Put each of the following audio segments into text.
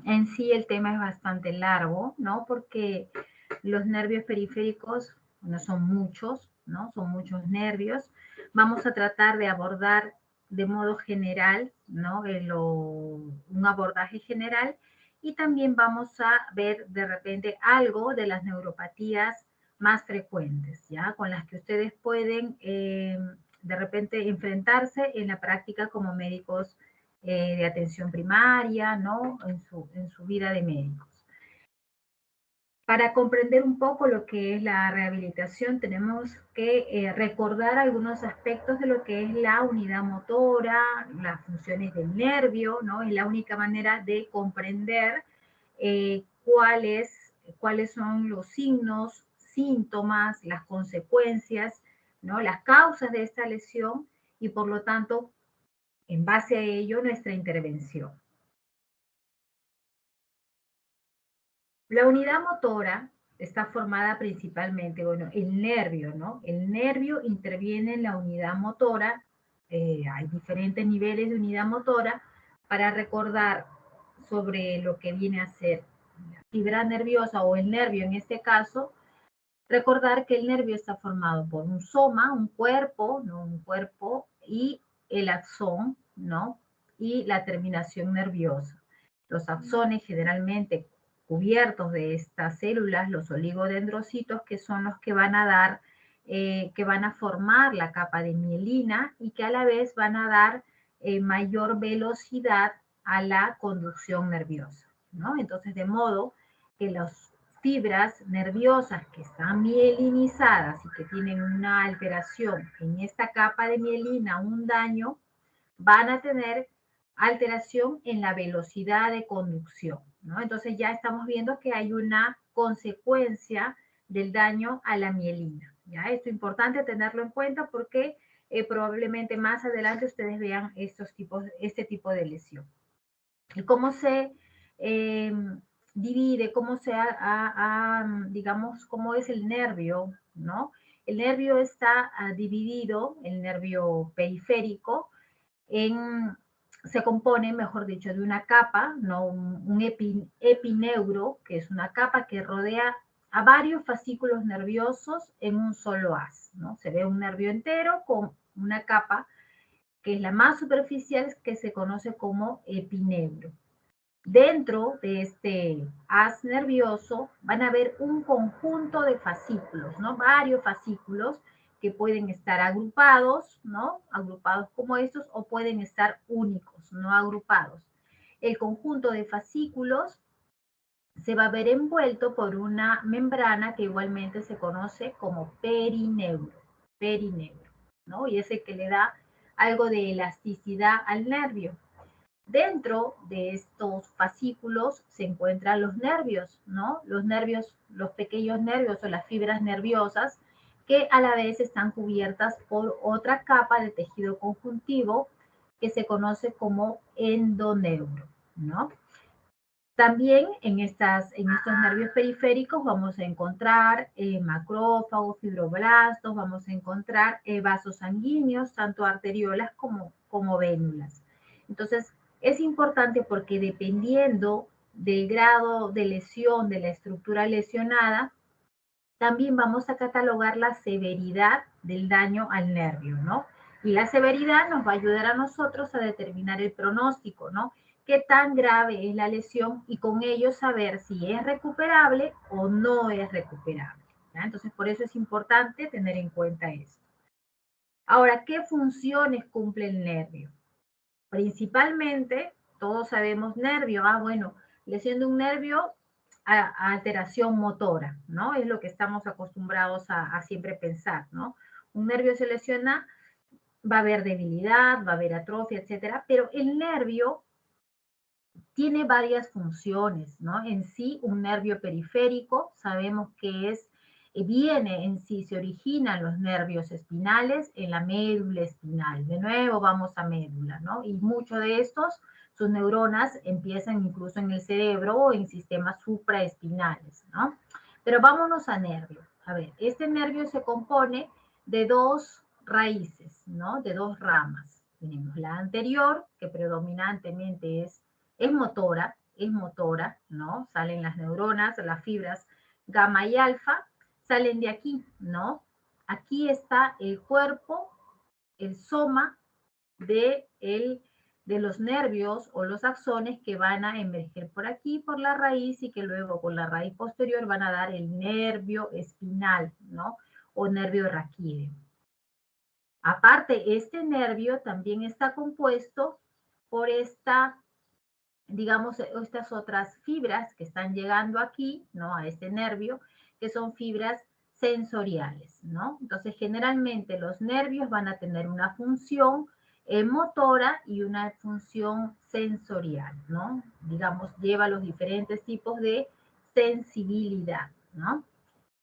En sí el tema es bastante largo, ¿no? Porque los nervios periféricos, bueno, son muchos, ¿no? Son muchos nervios. Vamos a tratar de abordar de modo general, ¿no? Un abordaje general y también vamos a ver de repente algo de las neuropatías más frecuentes, ¿ya? Con las que ustedes pueden de repente enfrentarse en la práctica como médicos de atención primaria, ¿no? En su vida de médicos. Para comprender un poco lo que es la rehabilitación, tenemos que recordar algunos aspectos de lo que es la unidad motora, las funciones del nervio, ¿no? Es la única manera de comprender cuáles son los signos, síntomas, las consecuencias, ¿no? Las causas de esta lesión y por lo tanto, en base a ello, nuestra intervención. La unidad motora está formada principalmente, bueno, el nervio, ¿no? El nervio interviene en la unidad motora. Hay diferentes niveles de unidad motora para recordar sobre lo que viene a ser la fibra nerviosa o el nervio en este caso. Recordar que el nervio está formado por un soma, un cuerpo, ¿no? Un cuerpo y el axón, ¿no? Y la terminación nerviosa. Los axones generalmente cubiertos de estas células, los oligodendrocitos, que son los que van a dar, que van a formar la capa de mielina y que a la vez van a dar mayor velocidad a la conducción nerviosa, ¿no? Entonces, de modo que las fibras nerviosas que están mielinizadas y que tienen una alteración en esta capa de mielina, un daño, van a tener alteración en la velocidad de conducción, ¿no? Entonces ya estamos viendo que hay una consecuencia del daño a la mielina, ¿ya? Esto es importante tenerlo en cuenta porque probablemente más adelante ustedes vean este tipo de lesión. ¿Y cómo se divide, digamos, cómo es el nervio, ¿no? El nervio está dividido, el nervio periférico, se compone, mejor dicho, de una capa, ¿no? Un epineuro, que es una capa que rodea a varios fascículos nerviosos en un solo haz, ¿no? Se ve un nervio entero con una capa que es la más superficial, que se conoce como epineuro. Dentro de este haz nervioso van a haber un conjunto de fascículos, ¿no? Varios fascículos que pueden estar agrupados, ¿no? Agrupados como estos o pueden estar únicos, no agrupados. El conjunto de fascículos se va a ver envuelto por una membrana que igualmente se conoce como perineuro, ¿no? Y es el que le da algo de elasticidad al nervio. Dentro de estos fascículos se encuentran los nervios, ¿no? Los nervios, los pequeños nervios o las fibras nerviosas que a la vez están cubiertas por otra capa de tejido conjuntivo que se conoce como endoneuro, ¿no? También en estos nervios periféricos vamos a encontrar macrófagos, fibroblastos, vamos a encontrar vasos sanguíneos, tanto arteriolas como vénulas. Entonces, es importante porque dependiendo del grado de lesión de la estructura lesionada, también vamos a catalogar la severidad del daño al nervio, ¿no? Y la severidad nos va a ayudar a nosotros a determinar el pronóstico, ¿no? Qué tan grave es la lesión y con ello saber si es recuperable o no es recuperable, ¿ya? Entonces, por eso es importante tener en cuenta esto. Ahora, ¿qué funciones cumple el nervio? Principalmente, todos sabemos nervio, bueno, lesión de un nervio, a alteración motora, ¿no? Es lo que estamos acostumbrados a siempre pensar, ¿no? Un nervio se lesiona, va a haber debilidad, va a haber atrofia, etcétera, pero el nervio tiene varias funciones, ¿no? En sí, un nervio periférico, sabemos que viene en sí, se originan los nervios espinales en la médula espinal. De nuevo vamos a médula, ¿no? Y muchos de estos, sus neuronas empiezan incluso en el cerebro o en sistemas supraespinales, ¿no? Pero vámonos a nervio. A ver, este nervio se compone de dos raíces, ¿no? De dos ramas. Tenemos la anterior, que predominantemente es motora, es motora, ¿no? Salen las neuronas, las fibras gamma y alfa, salen de aquí, ¿no? Aquí está el cuerpo, el soma de los nervios o los axones que van a emerger por aquí, por la raíz, y que luego con la raíz posterior van a dar el nervio espinal, ¿no? O nervio raquídeo. Aparte, este nervio también está compuesto por digamos, estas otras fibras que están llegando aquí, ¿no? A este nervio, que son fibras sensoriales, ¿no? Entonces, generalmente los nervios van a tener una función motora y una función sensorial, ¿no? Digamos, lleva los diferentes tipos de sensibilidad, ¿no?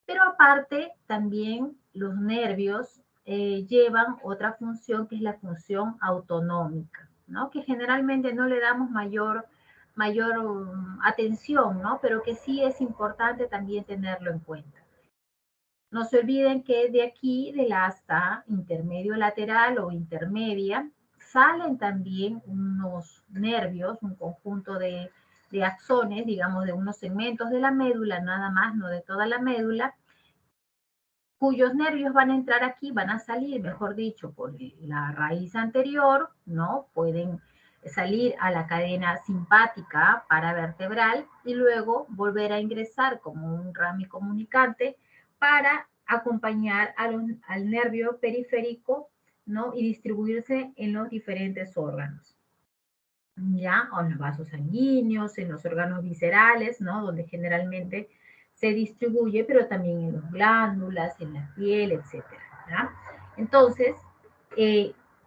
Pero aparte, también los nervios llevan otra función que es la función autonómica, ¿no? Que generalmente no le damos mayor atención, ¿no? Pero que sí es importante también tenerlo en cuenta. No se olviden que de aquí, del asta intermedio lateral o intermedia, salen también unos nervios, un conjunto de axones, digamos, de unos segmentos de la médula, nada más, no de toda la médula, cuyos nervios van a entrar aquí, van a salir, mejor dicho, por la raíz anterior, ¿no? Pueden salir a la cadena simpática paravertebral y luego volver a ingresar como un rami comunicante para acompañar al nervio periférico, ¿no? Y distribuirse en los diferentes órganos. ¿Ya? O en los vasos sanguíneos, en los órganos viscerales, ¿no? Donde generalmente se distribuye, pero también en las glándulas, en la piel, etcétera, ¿ya? Entonces,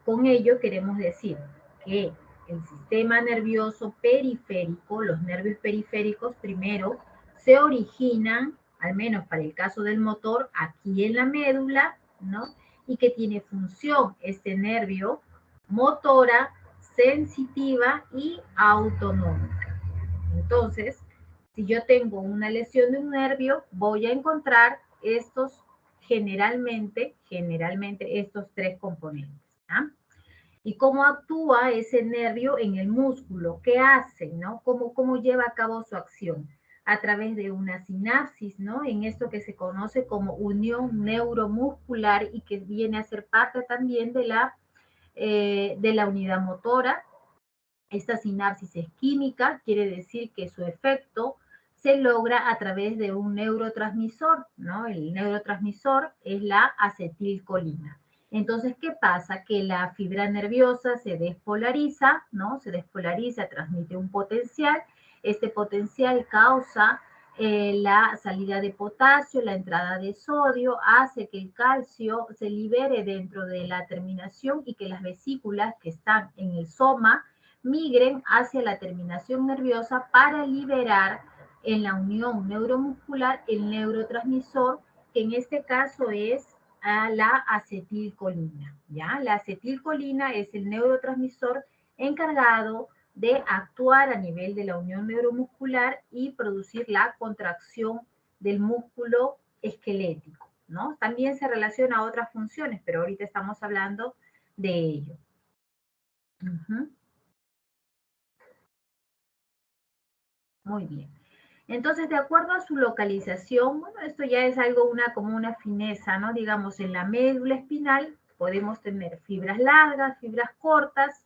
con ello queremos decir que el sistema nervioso periférico, los nervios periféricos, primero se originan, al menos para el caso del motor, aquí en la médula, ¿no? Y que tiene función este nervio motora, sensitiva y autonómica. Entonces, si yo tengo una lesión de un nervio, voy a encontrar generalmente estos tres componentes. ¿Ah? ¿Y cómo actúa ese nervio en el músculo? ¿Qué hace? ¿No? ¿Cómo lleva a cabo su acción? A través de una sinapsis, ¿no? En esto que se conoce como unión neuromuscular y que viene a ser parte también de la unidad motora. Esta sinapsis es química, quiere decir que su efecto se logra a través de un neurotransmisor, ¿no? El neurotransmisor es la acetilcolina. Entonces, ¿qué pasa? Que la fibra nerviosa se despolariza, ¿no? Se despolariza, transmite un potencial. Este potencial causa la salida de potasio, la entrada de sodio, hace que el calcio se libere dentro de la terminación y que las vesículas que están en el soma migren hacia la terminación nerviosa para liberar en la unión neuromuscular el neurotransmisor, que en este caso es la acetilcolina. ¿Ya? La acetilcolina es el neurotransmisor encargado de actuar a nivel de la unión neuromuscular y producir la contracción del músculo esquelético, ¿no? También se relaciona a otras funciones, pero ahorita estamos hablando de ello. Muy bien. Entonces, de acuerdo a su localización, bueno, esto ya es algo como una fineza, ¿no? Digamos, en la médula espinal podemos tener fibras largas, fibras cortas,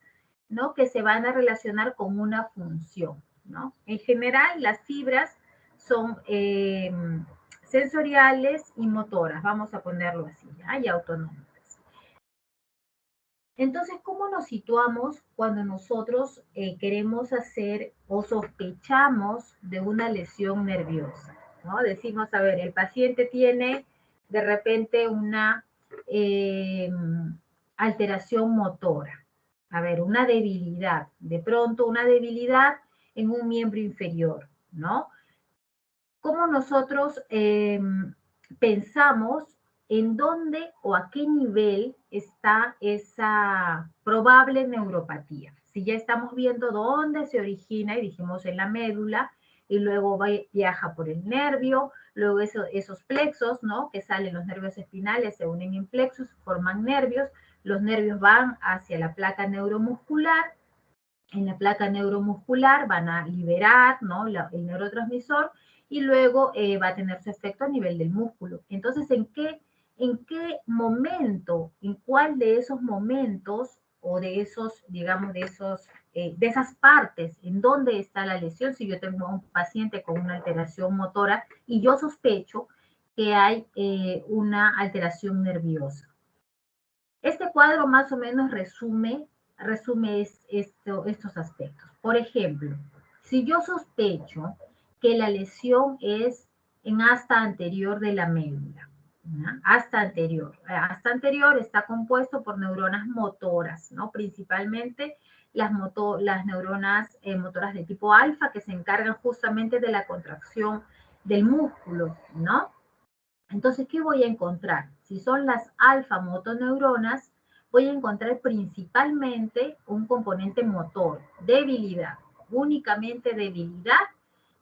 ¿no? Que se van a relacionar con una función, ¿no? En general, las fibras son sensoriales y motoras, vamos a ponerlo así, ¿ya? Y autonómicas. Entonces, ¿cómo nos situamos cuando nosotros queremos hacer o sospechamos de una lesión nerviosa? ¿No? Decimos, a ver, el paciente tiene de repente una alteración motora, a ver, una debilidad, de pronto una debilidad en un miembro inferior, ¿no? ¿Cómo nosotros pensamos en dónde o a qué nivel está esa probable neuropatía? Si ya estamos viendo dónde se origina y dijimos en la médula y luego viaja por el nervio, luego esos plexos, ¿no? Que salen los nervios espinales, se unen en plexos, forman nervios, los nervios van hacia la placa neuromuscular, en la placa neuromuscular, van a liberar, ¿no?, el neurotransmisor y luego va a tener su efecto a nivel del músculo. Entonces, ¿en qué momento, en cuál de esos momentos o de esos, digamos, de esas partes, en dónde está la lesión? Si yo tengo a un paciente con una alteración motora y yo sospecho que hay una alteración nerviosa. Este cuadro más o menos resume estos aspectos. Por ejemplo, si yo sospecho que la lesión es en asta anterior de la médula, ¿no? Asta anterior. Asta anterior está compuesto por neuronas motoras, ¿no? Principalmente las neuronas motoras de tipo alfa que se encargan justamente de la contracción del músculo, ¿no? Entonces, ¿qué voy a encontrar? Si son las alfa-motoneuronas, voy a encontrar principalmente un componente motor, debilidad, únicamente debilidad,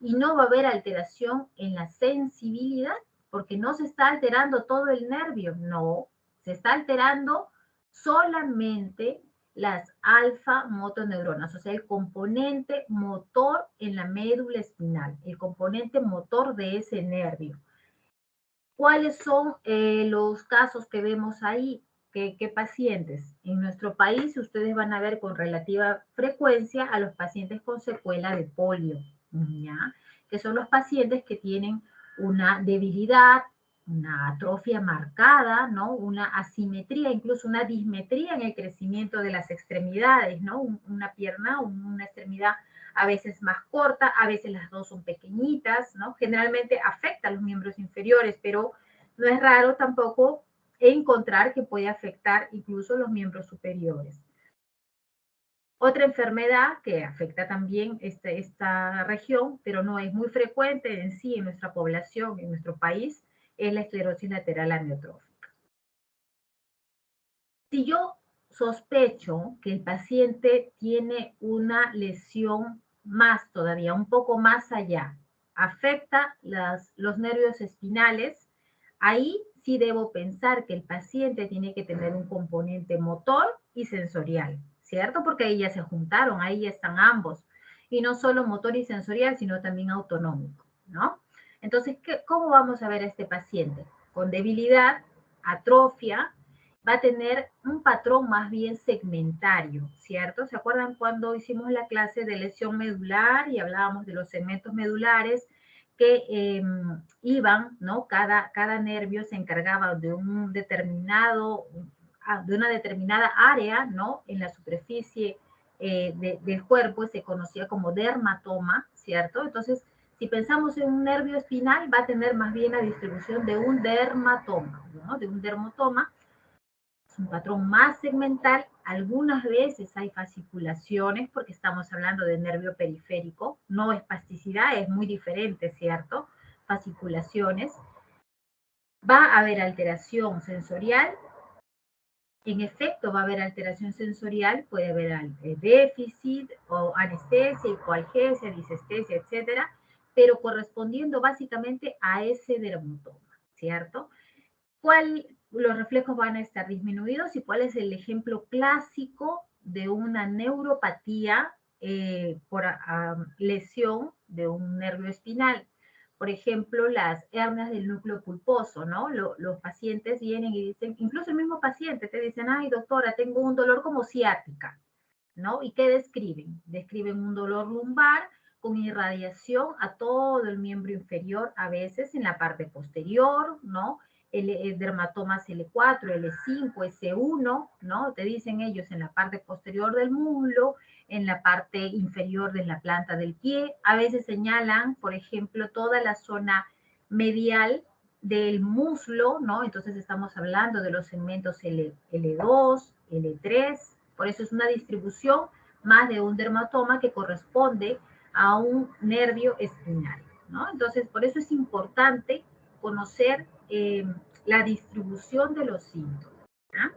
y no va a haber alteración en la sensibilidad, porque no se está alterando todo el nervio, no, se está alterando solamente las alfa-motoneuronas, o sea, el componente motor en la médula espinal, el componente motor de ese nervio. ¿Cuáles son los casos que vemos ahí? ¿Qué pacientes? En nuestro país ustedes van a ver con relativa frecuencia a los pacientes con secuela de polio, ¿ya? Que son los pacientes que tienen una debilidad, una atrofia marcada, ¿no? Una asimetría, incluso una dismetría en el crecimiento de las extremidades, ¿no? Una pierna, una extremidad a veces más corta, a veces las dos son pequeñitas, ¿no? Generalmente afecta a los miembros inferiores, pero no es raro tampoco encontrar que puede afectar incluso los miembros superiores. Otra enfermedad que afecta también esta región, pero no es muy frecuente en sí en nuestra población, en nuestro país, es la esclerosis lateral amiotrófica. Si yo sospecho que el paciente tiene una lesión más todavía, un poco más allá, afecta los nervios espinales, ahí sí debo pensar que el paciente tiene que tener un componente motor y sensorial, ¿cierto? Porque ahí ya se juntaron, ahí ya están ambos. Y no solo motor y sensorial, sino también autonómico, ¿no? Entonces, ¿cómo vamos a ver a este paciente? Con debilidad, atrofia, va a tener un patrón más bien segmentario, ¿cierto? ¿Se acuerdan cuando hicimos la clase de lesión medular y hablábamos de los segmentos medulares que iban, ¿no? Cada nervio se encargaba de un determinado, de una determinada área, ¿no? En la superficie del cuerpo se conocía como dermatoma, ¿cierto? Entonces, si pensamos en un nervio espinal, va a tener más bien la distribución de un dermatoma, ¿no? De un dermatoma. Es un patrón más segmental. Algunas veces hay fasciculaciones porque estamos hablando de nervio periférico. No espasticidad, es muy diferente, ¿cierto? Fasciculaciones. Va a haber alteración sensorial. En efecto, va a haber alteración sensorial. Puede haber déficit o anestesia, hipoalgesia, disestesia, etcétera, pero correspondiendo básicamente a ese dermatoma, ¿cierto? Los reflejos van a estar disminuidos y cuál es el ejemplo clásico de una neuropatía por lesión de un nervio espinal. Por ejemplo, las hernias del núcleo pulposo, ¿no? Los pacientes vienen y dicen, incluso el mismo paciente te dicen, ay doctora, tengo un dolor como ciática, ¿no? ¿Y qué describen? Describen un dolor lumbar con irradiación a todo el miembro inferior, a veces en la parte posterior, ¿no? El dermatomas L4, L5, S1, ¿no? Te dicen ellos en la parte posterior del muslo, en la parte inferior de la planta del pie. A veces señalan, por ejemplo, toda la zona medial del muslo, ¿no? Entonces estamos hablando de los segmentos L2, L3, por eso es una distribución más de un dermatoma que corresponde a un nervio espinal, ¿no? Entonces, por eso es importante conocer la distribución de los síntomas, ¿no?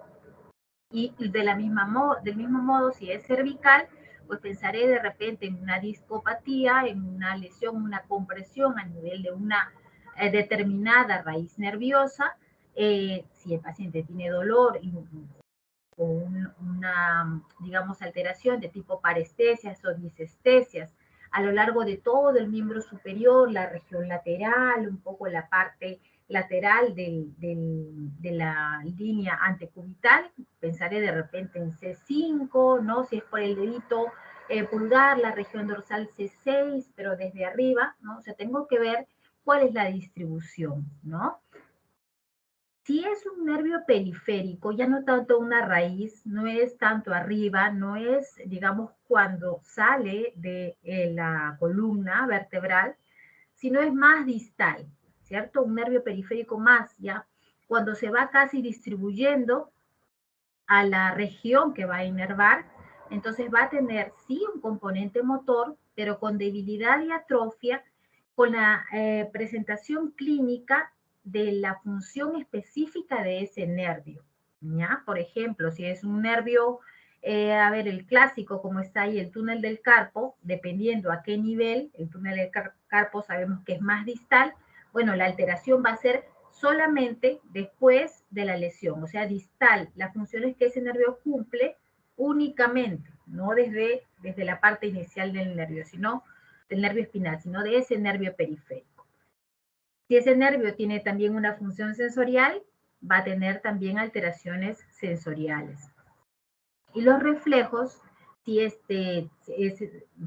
Y del mismo modo, si es cervical, pues pensaré de repente en una discopatía, en una lesión, una compresión a nivel de una determinada raíz nerviosa. Si el paciente tiene dolor o una, digamos, alteración de tipo parestesias o disestesias a lo largo de todo el miembro superior, la región lateral, un poco la parte lateral de la línea antecubital, pensaré de repente en C5, ¿no? Si es por el dedito pulgar, la región dorsal C6, pero desde arriba, ¿no? O sea, tengo que ver cuál es la distribución, ¿no? Si es un nervio periférico, ya no tanto una raíz, no es tanto arriba, no es, digamos, cuando sale de la columna vertebral, sino es más distal, ¿cierto? Un nervio periférico más, ya, cuando se va casi distribuyendo a la región que va a inervar, entonces va a tener sí un componente motor, pero con debilidad y atrofia, con la presentación clínica de la función específica de ese nervio. ¿Ya? Por ejemplo, si es un nervio, a ver, el clásico, como está ahí, el túnel del carpo, dependiendo a qué nivel, el túnel del carpo sabemos que es más distal, bueno, la alteración va a ser solamente después de la lesión, o sea, distal, las funciones que ese nervio cumple únicamente, no desde la parte inicial del nervio, sino del nervio espinal, sino de ese nervio periférico. Si ese nervio tiene también una función sensorial, va a tener también alteraciones sensoriales. Y los reflejos, si este es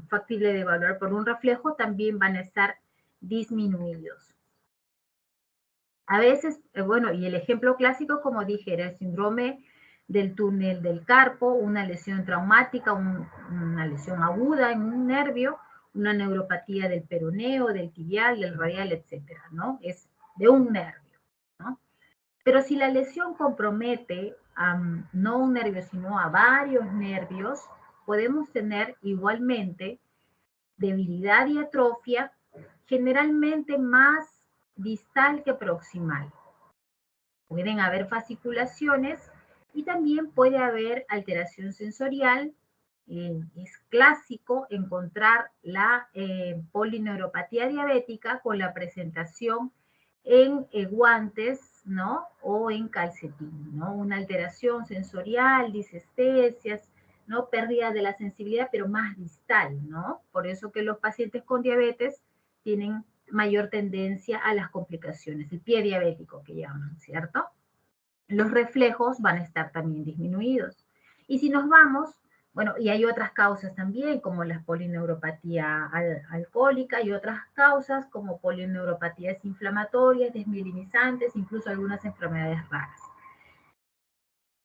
factible de evaluar por un reflejo, también van a estar disminuidos. A veces, bueno, y el ejemplo clásico, como dije, era el síndrome del túnel del carpo, una lesión traumática, una lesión aguda en un nervio, una neuropatía del peroneo, del tibial, del radial, etcétera, ¿no? Es de un nervio, ¿no? Pero si la lesión compromete no un nervio, sino a varios nervios, podemos tener igualmente debilidad y atrofia, generalmente más distal que proximal. Pueden haber fasciculaciones y también puede haber alteración sensorial. Es clásico encontrar la polineuropatía diabética con la presentación en guantes, ¿no? O en calcetín, ¿no? Una alteración sensorial, disestesias, ¿no? Pérdida de la sensibilidad, pero más distal, ¿no? Por eso que los pacientes con diabetes tienen mayor tendencia a las complicaciones, el pie diabético que llaman, ¿cierto? Los reflejos van a estar también disminuidos. Y si nos vamos, bueno, y hay otras causas también, como la polineuropatía alcohólica y otras causas como polineuropatías inflamatorias, desmielinizantes, incluso algunas enfermedades raras.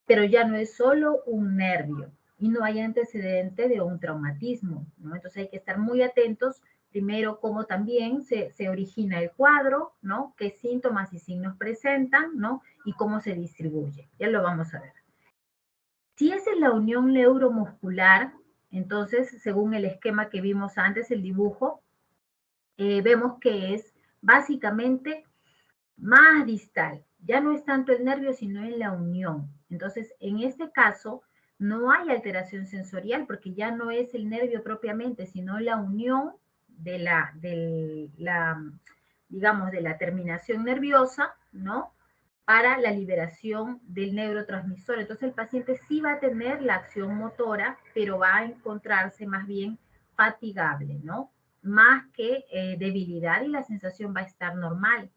Pero ya no es solo un nervio y no hay antecedente de un traumatismo, ¿no? Entonces hay que estar muy atentos primero cómo también se origina el cuadro, ¿no? Qué síntomas y signos presentan, ¿no? Y cómo se distribuye. Ya lo vamos a ver. Si es en la unión neuromuscular, entonces, según el esquema que vimos antes, el dibujo, vemos que es básicamente más distal. Ya no es tanto el nervio, sino en la unión. Entonces, en este caso, no hay alteración sensorial porque ya no es el nervio propiamente, sino la unión digamos, de la terminación nerviosa, ¿no? Para la liberación del neurotransmisor. Entonces, el paciente sí va a tener la acción motora, pero va a encontrarse más bien fatigable, ¿no? Más que debilidad y la sensación va a estar normal.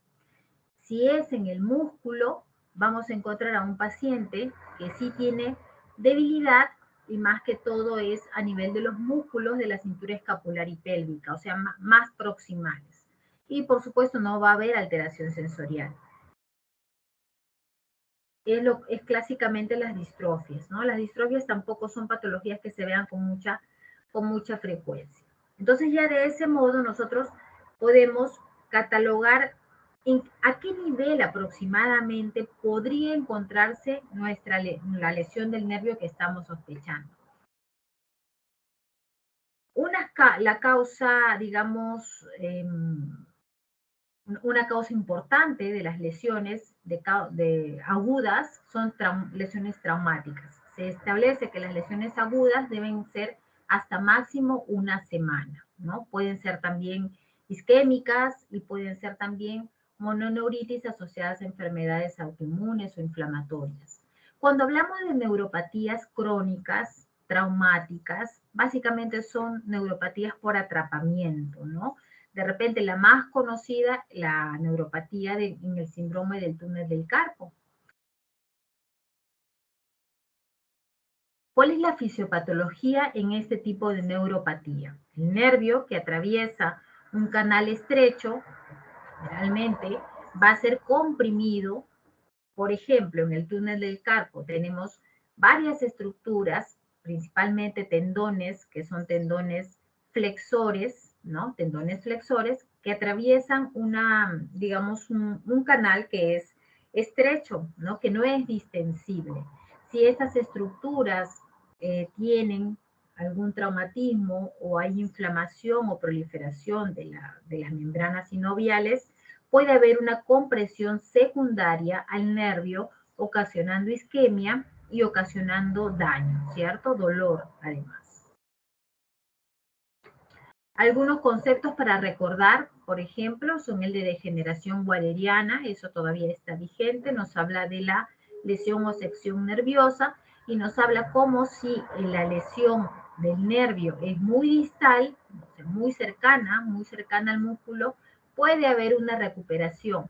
Si es en el músculo, vamos a encontrar a un paciente que sí tiene debilidad y más que todo es a nivel de los músculos de la cintura escapular y pélvica, o sea, más proximales. Y por supuesto no va a haber alteración sensorial. Es clásicamente las distrofias, ¿no? Las distrofias tampoco son patologías que se vean con mucha frecuencia. Entonces ya de ese modo nosotros podemos catalogar a qué nivel aproximadamente podría encontrarse la lesión del nervio que estamos sospechando. La causa, digamos, una causa importante de las lesiones agudas son lesiones traumáticas. Se establece que las lesiones agudas deben ser hasta máximo una semana, ¿no? Pueden ser también isquémicas y pueden ser también mononeuritis asociadas a enfermedades autoinmunes o inflamatorias. Cuando hablamos de neuropatías crónicas, traumáticas, básicamente son neuropatías por atrapamiento, ¿no? De repente la más conocida, la neuropatía en el síndrome del túnel del carpo. ¿Cuál es la fisiopatología en este tipo de neuropatía? El nervio que atraviesa un canal estrecho, generalmente, va a ser comprimido. Por ejemplo, en el túnel del carpo tenemos varias estructuras, principalmente tendones, que son tendones flexores, ¿no? Tendones flexores que atraviesan digamos, un canal que es estrecho, ¿no? Que no es distensible. Si estas estructuras tienen algún traumatismo o hay inflamación o proliferación de las membranas sinoviales, puede haber una compresión secundaria al nervio, ocasionando isquemia y ocasionando daño, ¿cierto? Dolor, además. Algunos conceptos para recordar, por ejemplo, son el de degeneración waleriana, eso todavía está vigente, nos habla de la lesión o sección nerviosa y nos habla como si la lesión del nervio es muy distal, muy cercana al músculo, puede haber una recuperación.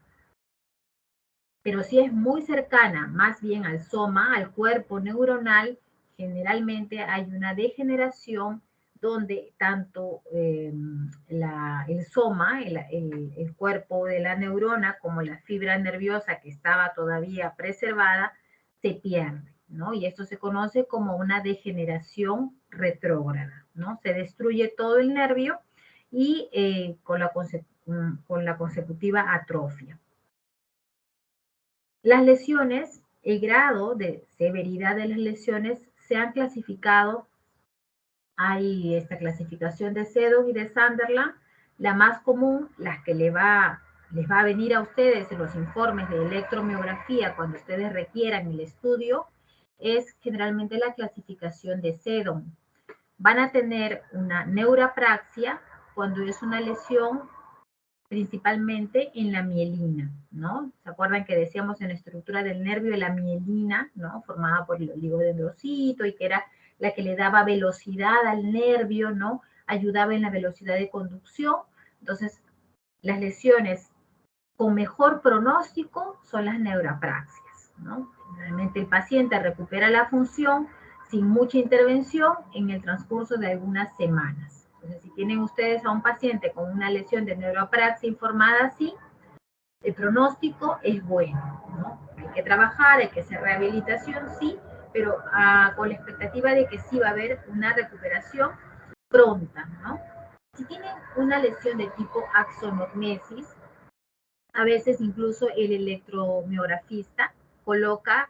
Pero si es muy cercana más bien al soma, al cuerpo neuronal, generalmente hay una degeneración donde tanto el soma, el cuerpo de la neurona, como la fibra nerviosa que estaba todavía preservada, se pierde, ¿no? Y esto se conoce como una degeneración retrógrada, ¿no? Se destruye todo el nervio y con la consecutiva atrofia. Las lesiones, el grado de severidad de las lesiones se han clasificado. Hay esta clasificación de Seddon y de Sunderland. La más común, las que les va a venir a ustedes en los informes de electromiografía cuando ustedes requieran el estudio, es generalmente la clasificación de Seddon. Van a tener una neurapraxia cuando es una lesión principalmente en la mielina, ¿no? ¿Se acuerdan que decíamos en la estructura del nervio de la mielina, ¿no? Formada por el oligodendrocito y que era la que le daba velocidad al nervio, ¿no? Ayudaba en la velocidad de conducción. Entonces, las lesiones con mejor pronóstico son las neurapraxias, ¿no? Generalmente el paciente recupera la función sin mucha intervención en el transcurso de algunas semanas. Entonces, si tienen ustedes a un paciente con una lesión de neuropraxia informada así, el pronóstico es bueno, ¿no? Hay que trabajar, hay que hacer rehabilitación, sí, pero con la expectativa de que sí va a haber una recuperación pronta, ¿no? Si tienen una lesión de tipo axonogmesis, a veces incluso el electromiografista coloca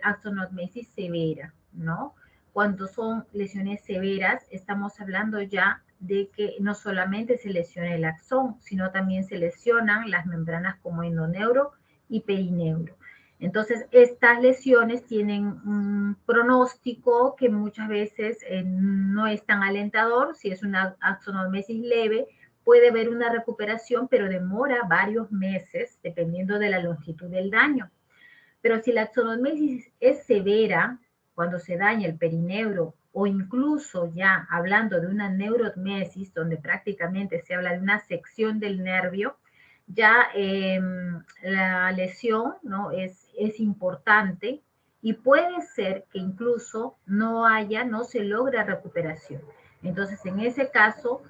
axonotmesis severa, ¿no? Cuando son lesiones severas, estamos hablando ya de que no solamente se lesiona el axón, sino también se lesionan las membranas como endoneuro y perineuro. Entonces, estas lesiones tienen un pronóstico que muchas veces no es tan alentador. Si es una axonotmesis leve, puede haber una recuperación, pero demora varios meses, dependiendo de la longitud del daño. Pero si la axonotmesis es severa, cuando se daña el perineuro, o incluso ya hablando de una neurotmesis, donde prácticamente se habla de una sección del nervio, ya la lesión, ¿no? es importante y puede ser que incluso no se logra recuperación. Entonces, en ese caso,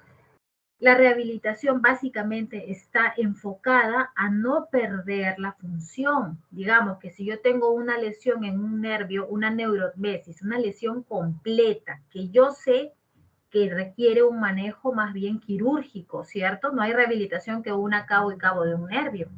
la rehabilitación básicamente está enfocada a no perder la función. Digamos que si yo tengo una lesión en un nervio, una neurotmesis, una lesión completa, que yo sé que requiere un manejo más bien quirúrgico, ¿cierto? No hay rehabilitación que una cabo y cabo de un nervio.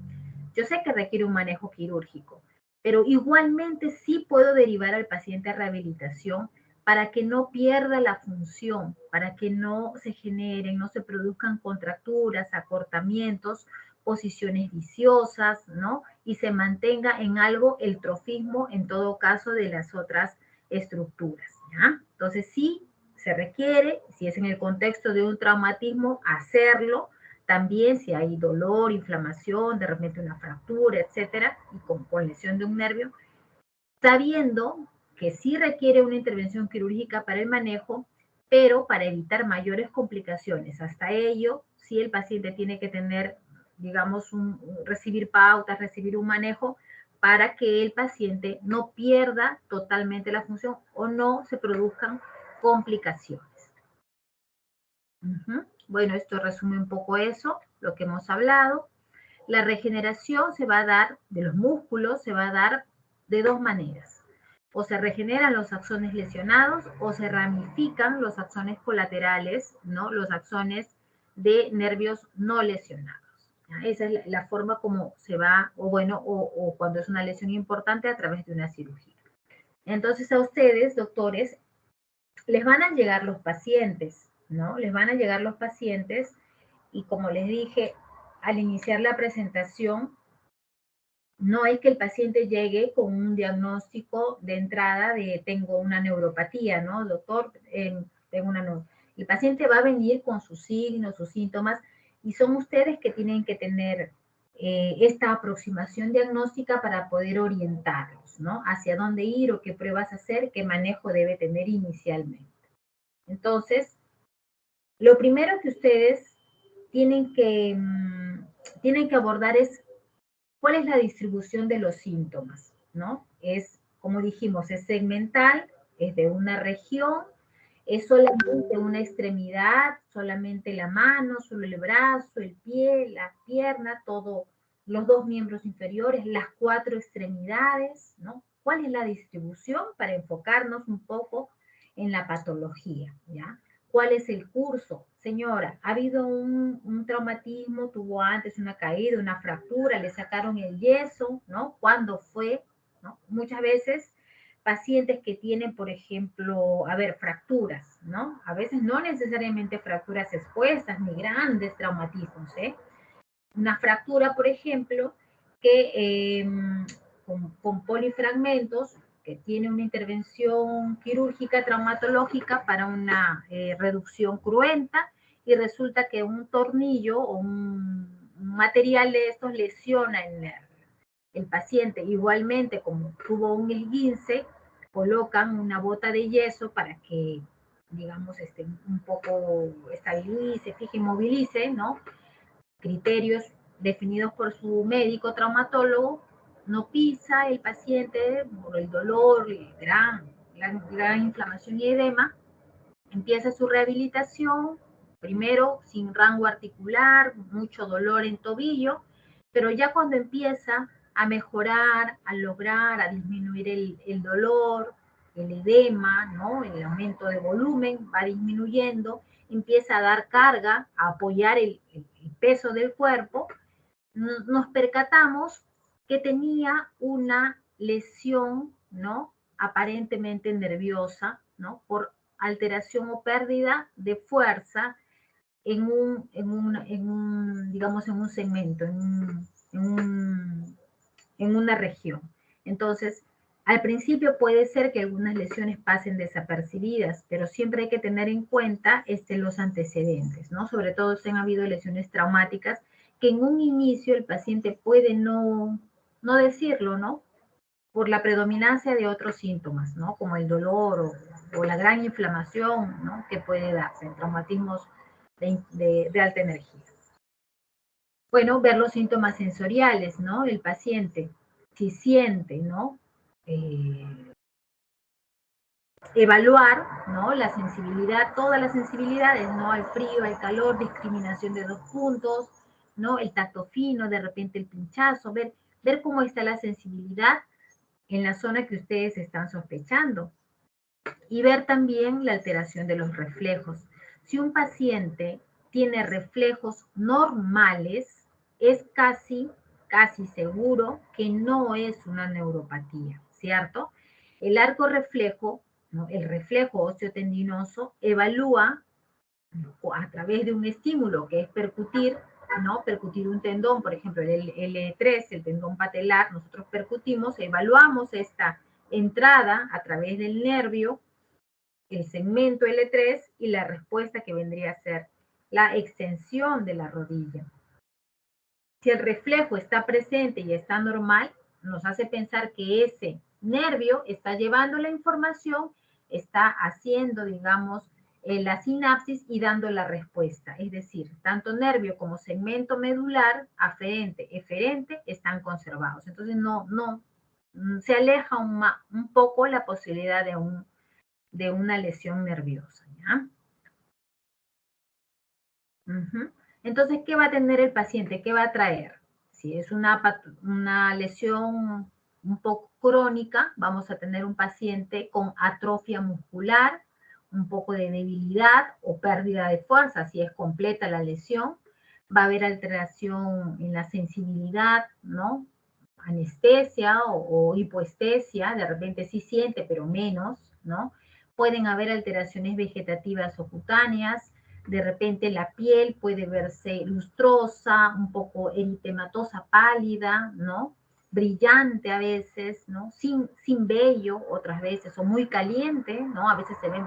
Yo sé que requiere un manejo quirúrgico, pero igualmente sí puedo derivar al paciente a rehabilitación para que no pierda la función, para que no se generen, no se produzcan contracturas, acortamientos, posiciones viciosas, ¿no? Y se mantenga en algo el trofismo en todo caso de las otras estructuras, ¿ya? Entonces sí se requiere, si es en el contexto de un traumatismo, hacerlo. También si hay dolor, inflamación, de repente una fractura, etcétera, y con lesión de un nervio, sabiendo que sí requiere una intervención quirúrgica para el manejo, pero para evitar mayores complicaciones. Hasta ello, sí el paciente tiene que tener, digamos, recibir pautas, recibir un manejo para que el paciente no pierda totalmente la función o no se produzcan complicaciones. Bueno, esto resume un poco eso, lo que hemos hablado. La regeneración se va a dar de los músculos, se va a dar de dos maneras. O se regeneran los axones lesionados o se ramifican los axones colaterales, ¿no? Los axones de nervios no lesionados. ¿Ya? Esa es la forma como se va, o bueno, o cuando es una lesión importante a través de una cirugía. Entonces a ustedes, doctores, les van a llegar los pacientes, ¿no? Les van a llegar los pacientes y como les dije al iniciar la presentación, no es que el paciente llegue con un diagnóstico de entrada de tengo una neuropatía, ¿no? Doctor, tengo una neuropatía. El paciente va a venir con sus signos, sus síntomas, y son ustedes que tienen que tener esta aproximación diagnóstica para poder orientarlos, ¿no? Hacia dónde ir o qué pruebas hacer, qué manejo debe tener inicialmente. Entonces, lo primero que ustedes tienen que abordar es cuál es la distribución de los síntomas, ¿no? Es, como dijimos, es segmental, es de una región, es solamente una extremidad, solamente la mano, solo el brazo, el pie, la pierna, todo, los dos miembros inferiores, las 4 extremidades, ¿no? ¿Cuál es la distribución para enfocarnos un poco en la patología, ¿ya? ¿Cuál es el curso? Señora, ha habido un traumatismo, tuvo antes una caída, una fractura, le sacaron el yeso, ¿no? ¿Cuándo fue? ¿No? Muchas veces pacientes que tienen, por ejemplo, a ver, fracturas, ¿no? A veces no necesariamente fracturas expuestas ni grandes traumatismos, ¿eh? Una fractura, por ejemplo, que con polifragmentos, que tiene una intervención quirúrgica traumatológica para una reducción cruenta y resulta que un tornillo o un material de estos lesiona el nervio. El paciente igualmente, como tuvo un esguince, colocan una bota de yeso para que, digamos, un poco estabilice, fije y movilice, ¿no? Criterios definidos por su médico traumatólogo, no pisa el paciente por el dolor, gran inflamación y edema, empieza su rehabilitación, primero sin rango articular, mucho dolor en tobillo, pero ya cuando empieza a mejorar, a lograr, a disminuir el dolor, el edema, ¿no? El aumento de volumen va disminuyendo, empieza a dar carga, a apoyar el peso del cuerpo, nos percatamos que tenía una lesión, ¿no? Aparentemente nerviosa, ¿no? Por alteración o pérdida de fuerza digamos, en un segmento, en una región. Entonces, al principio puede ser que algunas lesiones pasen desapercibidas, pero siempre hay que tener en cuenta los antecedentes, ¿no? Sobre todo si han habido lesiones traumáticas, que en un inicio el paciente puede no decirlo, ¿no? Por la predominancia de otros síntomas, ¿no? Como el dolor o la gran inflamación, ¿no? Que puede darse en traumatismos de alta energía. Bueno, ver los síntomas sensoriales, ¿no? El paciente, si siente, ¿no? Evaluar, ¿no? La sensibilidad, todas las sensibilidades, ¿no? Al frío, al calor, discriminación de 2 puntos, ¿no? El tacto fino, de repente el pinchazo, ver cómo está la sensibilidad en la zona que ustedes están sospechando. Y ver también la alteración de los reflejos. Si un paciente tiene reflejos normales, es casi seguro que no es una neuropatía, ¿cierto? El arco reflejo, ¿no? El reflejo osteotendinoso, evalúa a través de un estímulo que es percutir, ¿no? Percutir un tendón, por ejemplo, el L3, el tendón patelar, nosotros percutimos, evaluamos esta entrada a través del nervio, el segmento L3 y la respuesta que vendría a ser la extensión de la rodilla. Si el reflejo está presente y está normal, nos hace pensar que ese nervio está llevando la información, está haciendo, digamos, la sinapsis y dando la respuesta. Es decir, tanto nervio como segmento medular, aferente, eferente, están conservados. Entonces, se aleja un poco la posibilidad de una lesión nerviosa, ¿ya? Entonces, ¿qué va a tener el paciente? ¿Qué va a traer? Si es una lesión un poco crónica, vamos a tener un paciente con atrofia muscular, un poco de debilidad o pérdida de fuerza, si es completa la lesión. Va a haber alteración en la sensibilidad, ¿no? Anestesia o hipoestesia, de repente sí siente, pero menos, ¿no? Pueden haber alteraciones vegetativas o cutáneas, de repente la piel puede verse lustrosa, un poco eritematosa, pálida, ¿no? Brillante a veces, ¿no? Sin vello otras veces, o muy caliente, ¿no? A veces se ven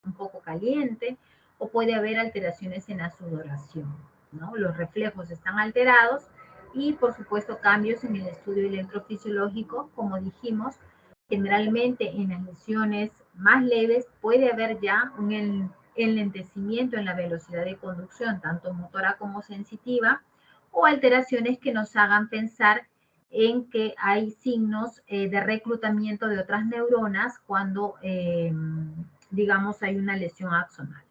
un poco caliente, o puede haber alteraciones en la sudoración, ¿no? Los reflejos están alterados y, por supuesto, cambios en el estudio electrofisiológico, como dijimos, generalmente en las lesiones más leves puede haber ya un enlentecimiento en la velocidad de conducción, tanto motora como sensitiva, o alteraciones que nos hagan pensar en que hay signos de reclutamiento de otras neuronas cuando, digamos, hay una lesión axonal.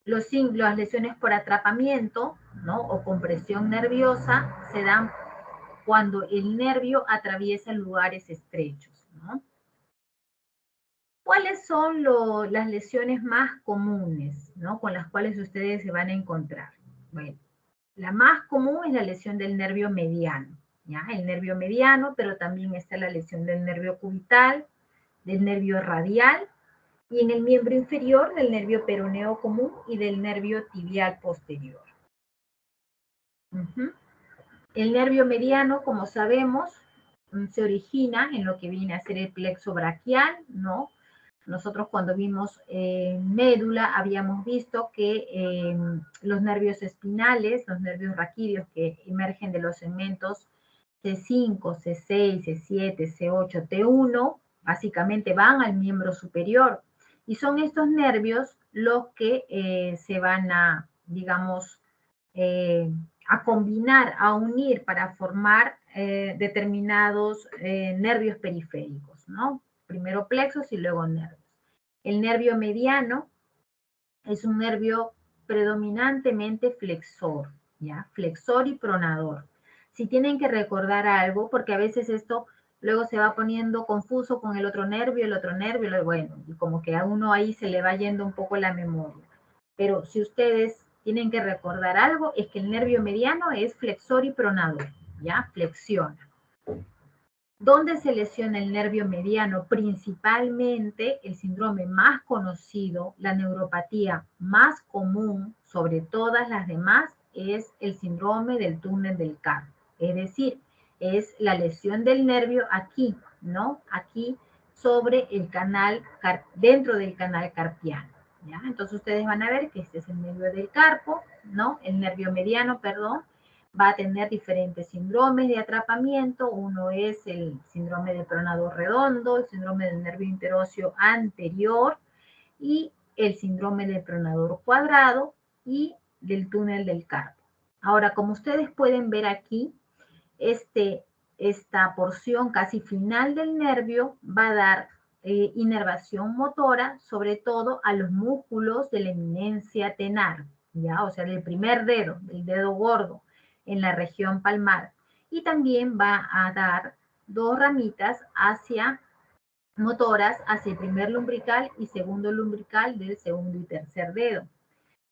Las lesiones por atrapamiento, ¿no? O compresión nerviosa se dan cuando el nervio atraviesa lugares estrechos, ¿no? ¿Cuáles son las lesiones más comunes, ¿no? Con las cuales ustedes se van a encontrar? Bueno, la más común es la lesión del nervio mediano, ¿ya? El nervio mediano, pero también está la lesión del nervio cubital, del nervio radial y en el miembro inferior del nervio peroneo común y del nervio tibial posterior. El nervio mediano, como sabemos, se origina en lo que viene a ser el plexo braquial, ¿no? Nosotros cuando vimos médula habíamos visto que los nervios espinales, los nervios raquídeos que emergen de los segmentos C5, C6, C7, C8, T1, básicamente van al miembro superior. Y son estos nervios los que se van a, digamos, a combinar, a unir para formar determinados nervios periféricos, ¿no? Primero plexos y luego nervios. El nervio mediano es un nervio predominantemente flexor, ¿ya? Flexor y pronador. Si tienen que recordar algo, porque a veces esto luego se va poniendo confuso con el otro nervio, bueno, y como que a uno ahí se le va yendo un poco la memoria. Pero si ustedes tienen que recordar algo, es que el nervio mediano es flexor y pronador, ¿ya? Flexiona. ¿Dónde se lesiona el nervio mediano? Principalmente el síndrome más conocido, la neuropatía más común sobre todas las demás, es el síndrome del túnel del carpo. Es decir, es la lesión del nervio aquí, ¿no? Aquí sobre el canal, dentro del canal carpiano, ¿ya? Entonces ustedes van a ver que este es el nervio del carpo, ¿no? El nervio mediano, perdón, va a tener diferentes síndromes de atrapamiento. Uno es el síndrome de pronador redondo, el síndrome del nervio interóseo anterior y el síndrome del pronador cuadrado y del túnel del carpo. Ahora, como ustedes pueden ver aquí, esta porción casi final del nervio va a dar inervación motora, sobre todo a los músculos de la eminencia tenar, ¿ya? O sea, del primer dedo, del dedo gordo, en la región palmar. Y también va a dar dos ramitas motoras hacia el primer lumbrical y segundo lumbrical del segundo y tercer dedo.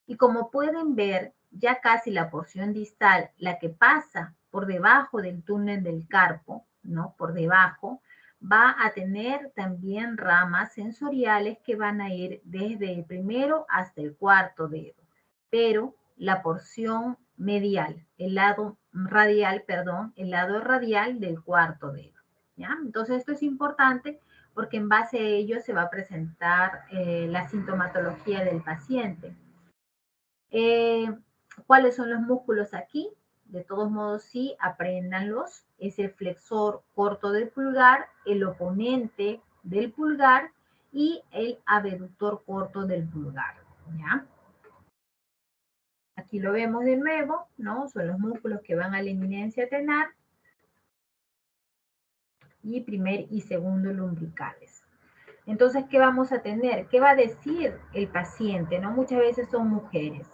Y como pueden ver, ya casi la porción distal, la que pasa por debajo del túnel del carpo, ¿no? Por debajo, va a tener también ramas sensoriales que van a ir desde el primero hasta el cuarto dedo. Pero la porción medial, el lado radial del cuarto dedo, ¿ya? Entonces esto es importante porque en base a ello se va a presentar la sintomatología del paciente. ¿Cuáles son los músculos aquí? de todos modos sí, apréndanlos. Es el flexor corto del pulgar, el oponente del pulgar y el abductor corto del pulgar, ¿ya? Aquí lo vemos de nuevo, ¿no? Son los músculos que van a la eminencia tenar y primer y segundo lumbricales. Entonces, ¿qué vamos a tener? ¿Qué va a decir el paciente? ¿No? Muchas veces son mujeres.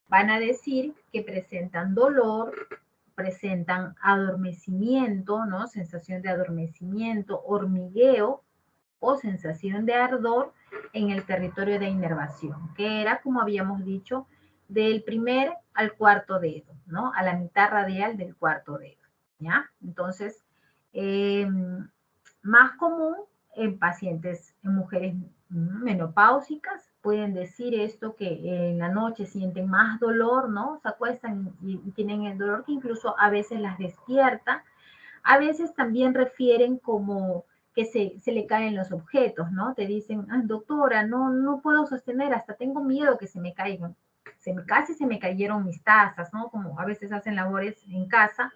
Van a decir que presentan dolor, presentan adormecimiento, ¿no? Sensación de adormecimiento, hormigueo o sensación de ardor en el territorio de inervación, que era, como habíamos dicho, del primer al cuarto dedo, ¿no? A la mitad radial del cuarto dedo, ¿ya? Entonces, más común en pacientes, en mujeres menopáusicas, pueden decir esto que en la noche sienten más dolor, ¿no? Se acuestan y tienen el dolor que incluso a veces las despierta. A veces también refieren como que se le caen los objetos, ¿no? Te dicen, ah, doctora, no puedo sostener, hasta tengo miedo que se me caigan. Casi se me cayeron mis tazas, ¿no? Como a veces hacen labores en casa,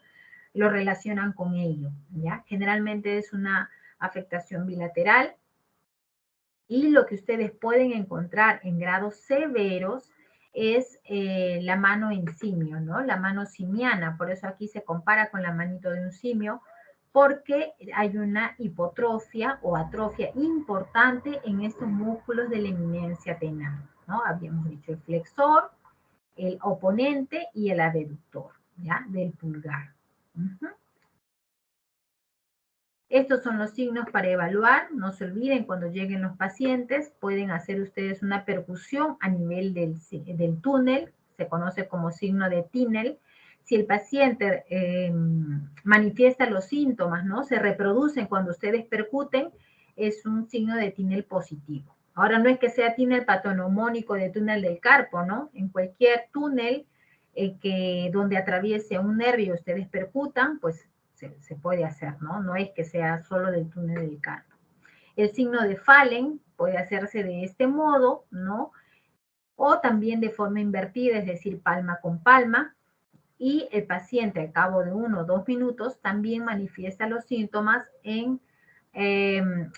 lo relacionan con ello, ¿ya? Generalmente es una afectación bilateral y lo que ustedes pueden encontrar en grados severos es la mano en simio, ¿no? La mano simiana, por eso aquí se compara con la manito de un simio, porque hay una hipotrofia o atrofia importante en estos músculos de la eminencia tenar, ¿no? Habíamos dicho el flexor, el oponente y el abductor, ¿ya? Del pulgar. Estos son los signos para evaluar. No se olviden, cuando lleguen los pacientes, pueden hacer ustedes una percusión a nivel del túnel, se conoce como signo de Tinel. Si el paciente manifiesta los síntomas, ¿no? Se reproducen cuando ustedes percuten, es un signo de Tinel positivo. Ahora no es que sea Tinel patoneumónico de túnel del carpo, ¿no? En cualquier túnel donde atraviese un nervio ustedes percutan, pues se puede hacer, ¿no? No es que sea solo del túnel del carpo. El signo de Fallen puede hacerse de este modo, ¿no? O también de forma invertida, es decir, palma con palma. Y el paciente al cabo de 1 o 2 minutos también manifiesta los síntomas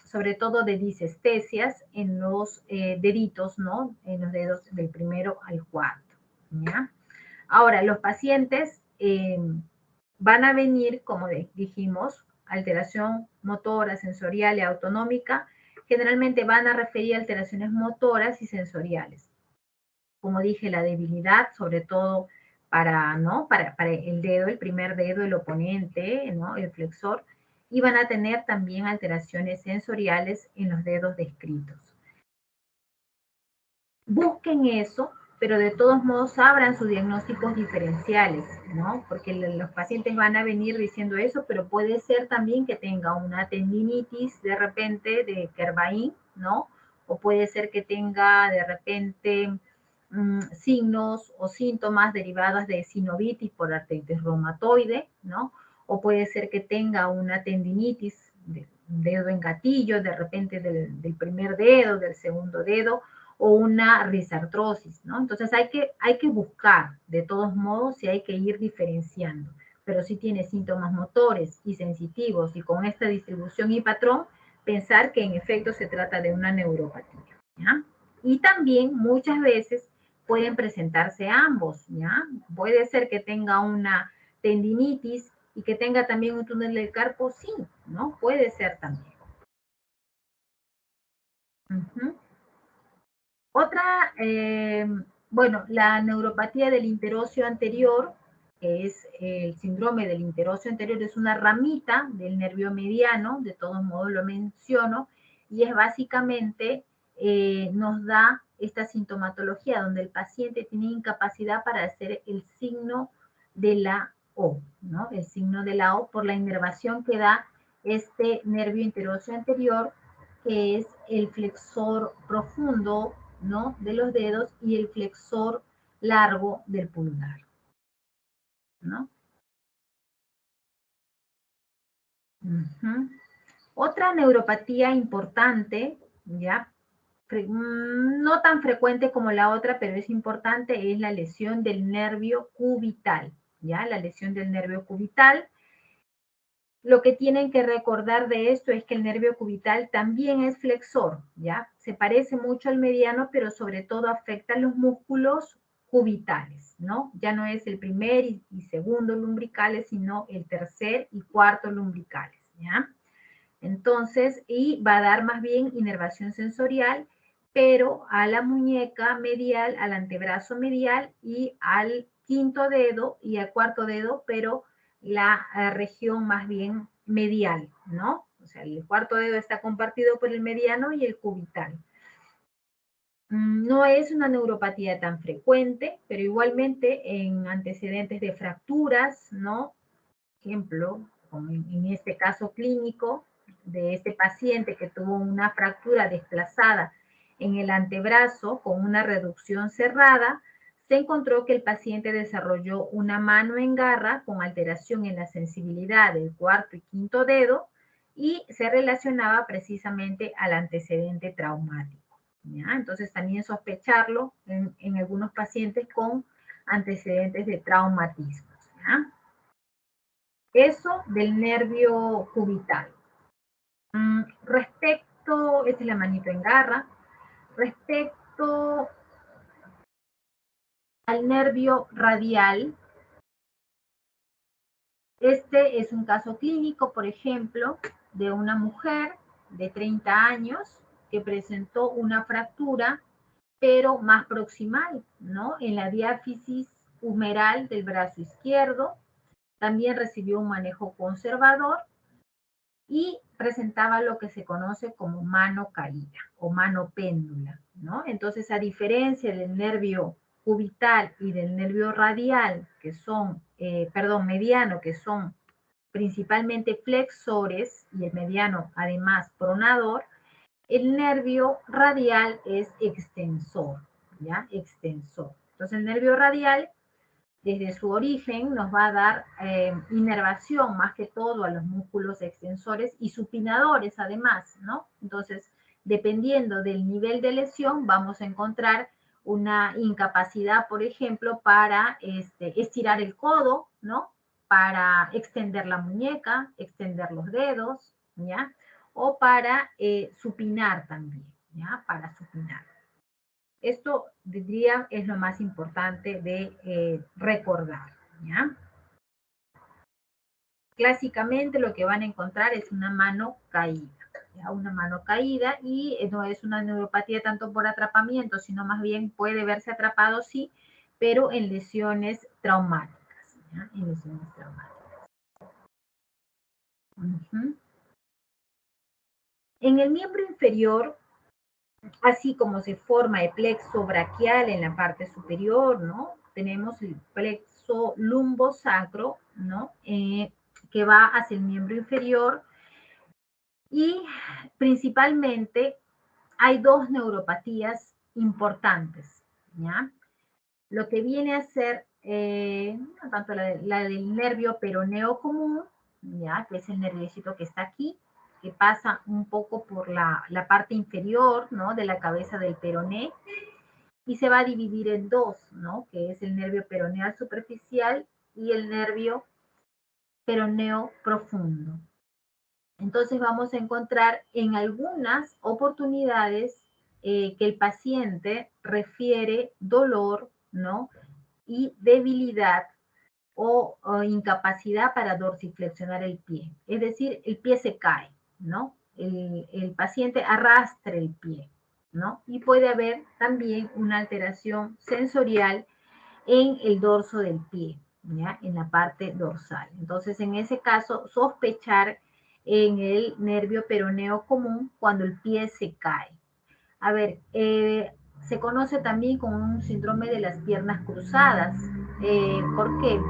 sobre todo de disestesias en los deditos, ¿no? En los dedos del primero al cuarto, ¿ya? Ahora, los pacientes van a venir, como dijimos, alteración motora, sensorial y autonómica, generalmente van a referir a alteraciones motoras y sensoriales. Como dije, la debilidad, sobre todo para el dedo, el primer dedo, el oponente, ¿no? El flexor, y van a tener también alteraciones sensoriales en los dedos descritos. Busquen eso, pero de todos modos abran sus diagnósticos diferenciales, ¿no? Porque los pacientes van a venir diciendo eso, pero puede ser también que tenga una tendinitis de repente de Kervain, ¿no? O puede ser que tenga de repente signos o síntomas derivados de sinovitis por artritis reumatoide, ¿no? O puede ser que tenga una tendinitis de dedo en gatillo, de repente del primer dedo, del segundo dedo, o una risartrosis, ¿no? Entonces hay que buscar, de todos modos, si hay que ir diferenciando. Pero si tiene síntomas motores y sensitivos y con esta distribución y patrón, pensar que en efecto se trata de una neuropatía, ¿ya? Y también muchas veces pueden presentarse ambos, ¿ya? Puede ser que tenga una tendinitis y que tenga también un túnel del carpo, sí, ¿no? Puede ser también. Otra, bueno, la neuropatía del interóseo anterior, que es el síndrome del interóseo anterior, es una ramita del nervio mediano, de todos modos lo menciono, y es básicamente, nos da esta sintomatología donde el paciente tiene incapacidad para hacer el signo de la O, ¿no? El signo de la O por la inervación que da este nervio interóseo anterior, que es el flexor profundo, ¿no? De los dedos y el flexor largo del pulgar, ¿no? Otra neuropatía importante, ¿ya? No tan frecuente como la otra, pero es importante, es la lesión del nervio cubital, ¿ya? La lesión del nervio cubital. Lo que tienen que recordar de esto es que el nervio cubital también es flexor, ¿ya? Se parece mucho al mediano, pero sobre todo afecta a los músculos cubitales, ¿no? Ya no es el primer y segundo lumbricales, sino el tercer y cuarto lumbricales, ¿ya? Entonces, y va a dar más bien inervación sensorial, pero a la muñeca medial, al antebrazo medial y al quinto dedo y al cuarto dedo, pero la región más bien medial, ¿no? O sea, el cuarto dedo está compartido por el mediano y el cubital. No es una neuropatía tan frecuente, pero igualmente en antecedentes de fracturas, ¿no? Ejemplo, en este caso clínico de este paciente que tuvo una fractura desplazada en el antebrazo con una reducción cerrada, se encontró que el paciente desarrolló una mano en garra con alteración en la sensibilidad del cuarto y quinto dedo y se relacionaba precisamente al antecedente traumático, ¿ya? Entonces también sospecharlo en algunos pacientes con antecedentes de traumatismos, ¿ya? Eso del nervio cubital. Respecto, esta es la manito en garra, respecto al nervio radial, este es un caso clínico, por ejemplo, de una mujer de 30 años que presentó una fractura, pero más proximal, ¿no? En la diáfisis humeral del brazo izquierdo. También recibió un manejo conservador y presentaba lo que se conoce como mano caída o mano péndula, ¿no? Entonces, a diferencia del nervio cubital y del nervio radial, que son, mediano, que son principalmente flexores, y el mediano además pronador, el nervio radial es extensor, ¿ya? Extensor. Entonces, el nervio radial desde su origen nos va a dar inervación más que todo a los músculos extensores y supinadores además, ¿no? Entonces, dependiendo del nivel de lesión, vamos a encontrar una incapacidad, por ejemplo, para estirar el codo, ¿no? Para extender la muñeca, extender los dedos, ¿ya? O para supinar también, ¿ya? Para supinar. Esto, diría, es lo más importante de recordar, ¿ya? Clásicamente lo que van a encontrar es una mano caída, ¿ya? Una mano caída y no es una neuropatía tanto por atrapamiento, sino más bien puede verse atrapado, sí, pero en lesiones traumáticas, ¿ya? En lesiones traumáticas. En el miembro inferior, así como se forma el plexo braquial en la parte superior, ¿no? Tenemos el plexo lumbosacro, ¿no? Que va hacia el miembro inferior y principalmente hay dos neuropatías importantes, ¿ya? Lo que viene a ser tanto la del nervio peroneo común, ¿ya? Que es el nerviosito que está aquí, que pasa un poco por la parte inferior, ¿no? De la cabeza del peroné y se va a dividir en dos, ¿no? Que es el nervio peroneal superficial y el nervio peroneo profundo. Entonces vamos a encontrar en algunas oportunidades que el paciente refiere dolor, ¿no? Y debilidad o incapacidad para dorsiflexionar el pie. Es decir, el pie se cae, ¿no? El paciente arrastra el pie, ¿no? Y puede haber también una alteración sensorial en el dorso del pie, ¿ya? En la parte dorsal. Entonces, en ese caso, sospechar en el nervio peroneo común cuando el pie se cae. A ver, se conoce también como un síndrome de las piernas cruzadas. ¿Por qué?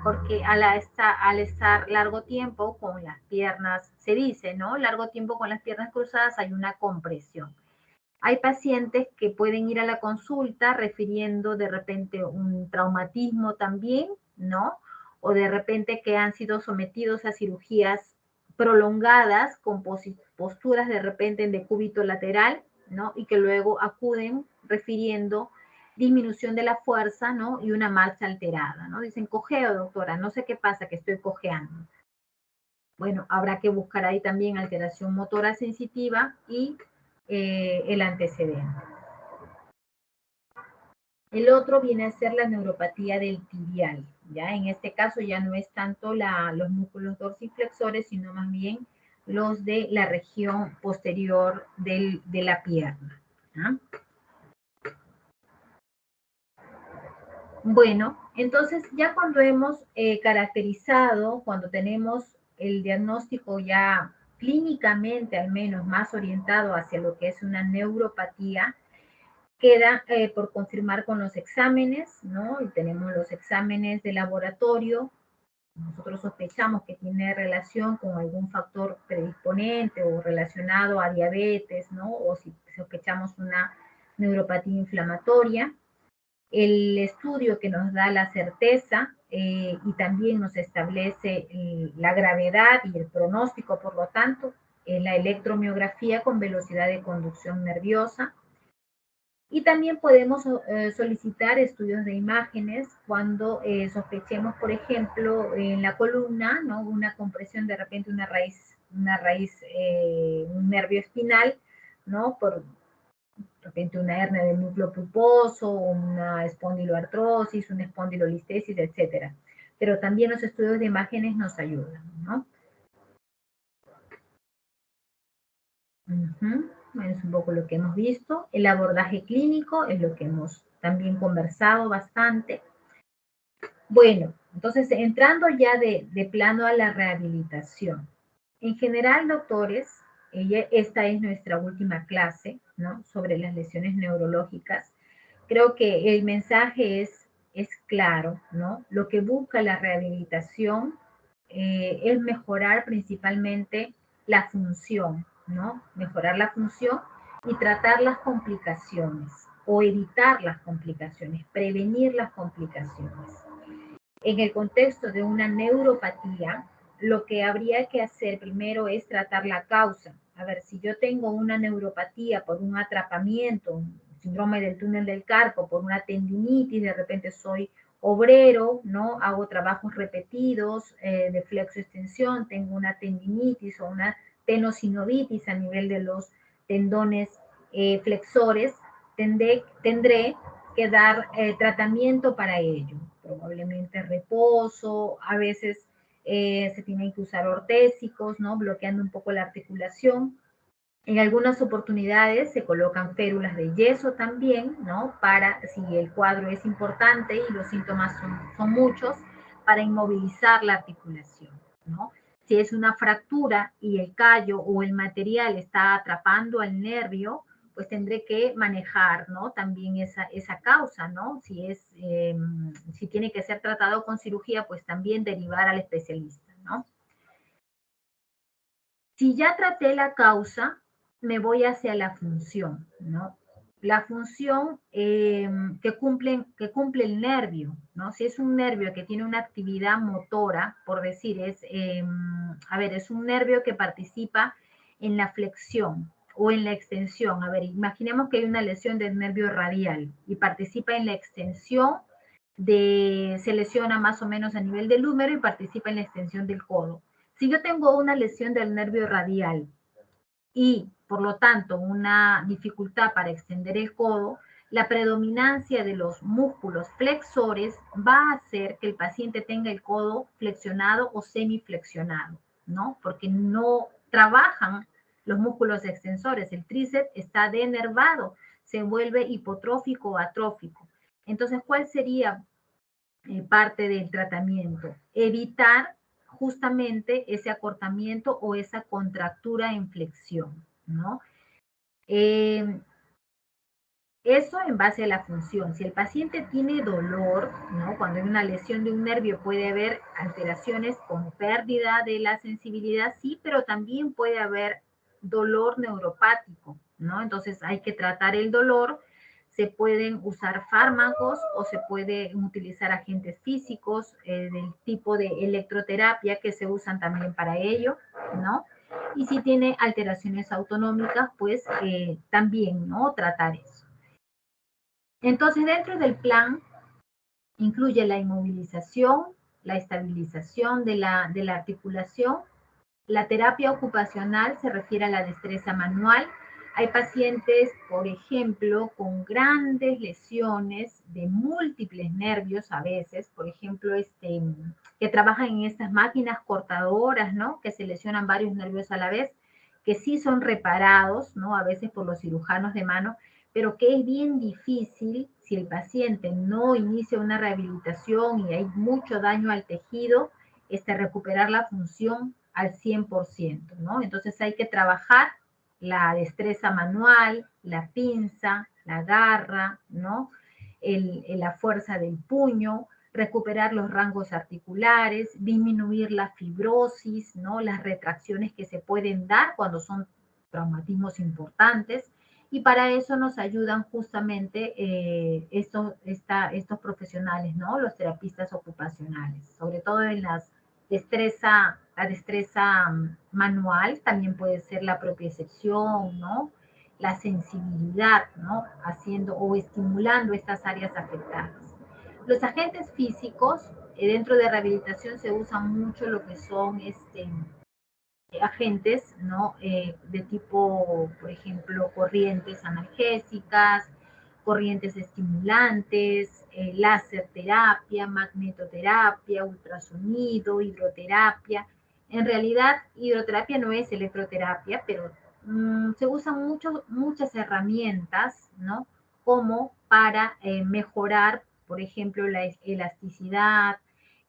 Porque al estar largo tiempo con las piernas, se dice, ¿no? Largo tiempo con las piernas cruzadas hay una compresión. Hay pacientes que pueden ir a la consulta refiriendo de repente un traumatismo también, ¿no? O de repente que han sido sometidos a cirugías prolongadas con posturas de repente en decúbito lateral, ¿no? Y que luego acuden refiriendo disminución de la fuerza, ¿no? Y una marcha alterada, ¿no? Dicen, cojeo, doctora, no sé qué pasa, que estoy cojeando. Bueno, habrá que buscar ahí también alteración motora sensitiva y el antecedente. El otro viene a ser la neuropatía del tibial, ¿ya? En este caso ya no es tanto los músculos dorsiflexores, sino más bien los de la región posterior de la pierna. ¿Ya? Bueno, entonces ya cuando hemos caracterizado, cuando tenemos el diagnóstico ya clínicamente al menos más orientado hacia lo que es una neuropatía, queda por confirmar con los exámenes, ¿no? Y tenemos los exámenes de laboratorio. Nosotros sospechamos que tiene relación con algún factor predisponente o relacionado a diabetes, ¿no? O si sospechamos una neuropatía inflamatoria. El estudio que nos da la certeza y también nos establece la gravedad y el pronóstico, por lo tanto, la electromiografía con velocidad de conducción nerviosa. Y también podemos solicitar estudios de imágenes cuando sospechemos, por ejemplo, en la columna, ¿no? Una compresión, de repente una raíz, un nervio espinal, ¿no? Por de repente una hernia del núcleo pulposo, una espondiloartrosis, una espondilolistesis, etcétera. Pero también los estudios de imágenes nos ayudan, ¿no? Es un poco lo que hemos visto. El abordaje clínico es lo que hemos también conversado bastante. Bueno, entonces entrando ya de plano a la rehabilitación. En general, doctores, esta es nuestra última clase, ¿no? Sobre las lesiones neurológicas. Creo que el mensaje es claro, ¿no? Lo que busca la rehabilitación es mejorar principalmente la función, ¿no? Mejorar la función y tratar las complicaciones o evitar las complicaciones, prevenir las complicaciones. En el contexto de una neuropatía, lo que habría que hacer primero es tratar la causa. A ver, si yo tengo una neuropatía por un atrapamiento, un síndrome del túnel del carpo, por una tendinitis, de repente soy obrero, ¿no? Hago trabajos repetidos de flexoextensión, tengo una tendinitis o una tenosinovitis a nivel de los tendones flexores, tendré que dar tratamiento para ello, probablemente reposo, a veces se tienen que usar ortésicos, ¿no? Bloqueando un poco la articulación. En algunas oportunidades se colocan férulas de yeso también, ¿no? Para, si el cuadro es importante y los síntomas son muchos, para inmovilizar la articulación, ¿no? Si es una fractura y el callo o el material está atrapando al nervio, pues tendré que manejar, ¿no? También esa causa, ¿no? Si tiene que ser tratado con cirugía, pues también derivar al especialista, ¿no? Si ya traté la causa, me voy hacia la función, ¿no? La función que cumple el nervio, ¿no? Si es un nervio que tiene una actividad motora, por decir, es un nervio que participa en la flexión o en la extensión. A ver, imaginemos que hay una lesión del nervio radial y participa en la extensión se lesiona más o menos a nivel del húmero y participa en la extensión del codo. Si yo tengo una lesión del nervio radial y, por lo tanto, una dificultad para extender el codo, la predominancia de los músculos flexores va a hacer que el paciente tenga el codo flexionado o semiflexionado, ¿no? Porque no trabajan los músculos extensores. El tríceps está denervado, se vuelve hipotrófico o atrófico. Entonces, ¿cuál sería parte del tratamiento? Evitar justamente ese acortamiento o esa contractura en flexión, ¿no? Eso en base a la función. Si el paciente tiene dolor, ¿no? Cuando hay una lesión de un nervio puede haber alteraciones con pérdida de la sensibilidad, sí, pero también puede haber dolor neuropático, ¿no? Entonces hay que tratar el dolor. Se pueden usar fármacos o se pueden utilizar agentes físicos del tipo de electroterapia que se usan también para ello, ¿no? Y si tiene alteraciones autonómicas, pues también, ¿no? Tratar eso. Entonces, dentro del plan incluye la inmovilización, la estabilización de la articulación. La terapia ocupacional se refiere a la destreza manual. Hay pacientes, por ejemplo, con grandes lesiones de múltiples nervios a veces, por ejemplo, que trabajan en estas máquinas cortadoras, ¿no? Que se lesionan varios nervios a la vez, que sí son reparados, ¿no? A veces por los cirujanos de mano, pero que es bien difícil si el paciente no inicia una rehabilitación y hay mucho daño al tejido, recuperar la función al 100%, ¿no? Entonces hay que trabajar la destreza manual, la pinza, la garra, ¿no? La fuerza del puño, recuperar los rangos articulares, disminuir la fibrosis, ¿no? Las retracciones que se pueden dar cuando son traumatismos importantes. Y para eso nos ayudan justamente estos profesionales, ¿no? Los terapistas ocupacionales, sobre todo en la destreza manual, también puede ser la propiocepción, ¿no? La sensibilidad, ¿no? Haciendo o estimulando estas áreas afectadas. Los agentes físicos, dentro de rehabilitación se usan mucho lo que son agentes, ¿no? De tipo, por ejemplo, corrientes analgésicas, corrientes estimulantes, láser terapia, magnetoterapia, ultrasonido, hidroterapia. En realidad, hidroterapia no es electroterapia, pero se usan muchas herramientas, ¿no? Como para mejorar, por ejemplo, la elasticidad,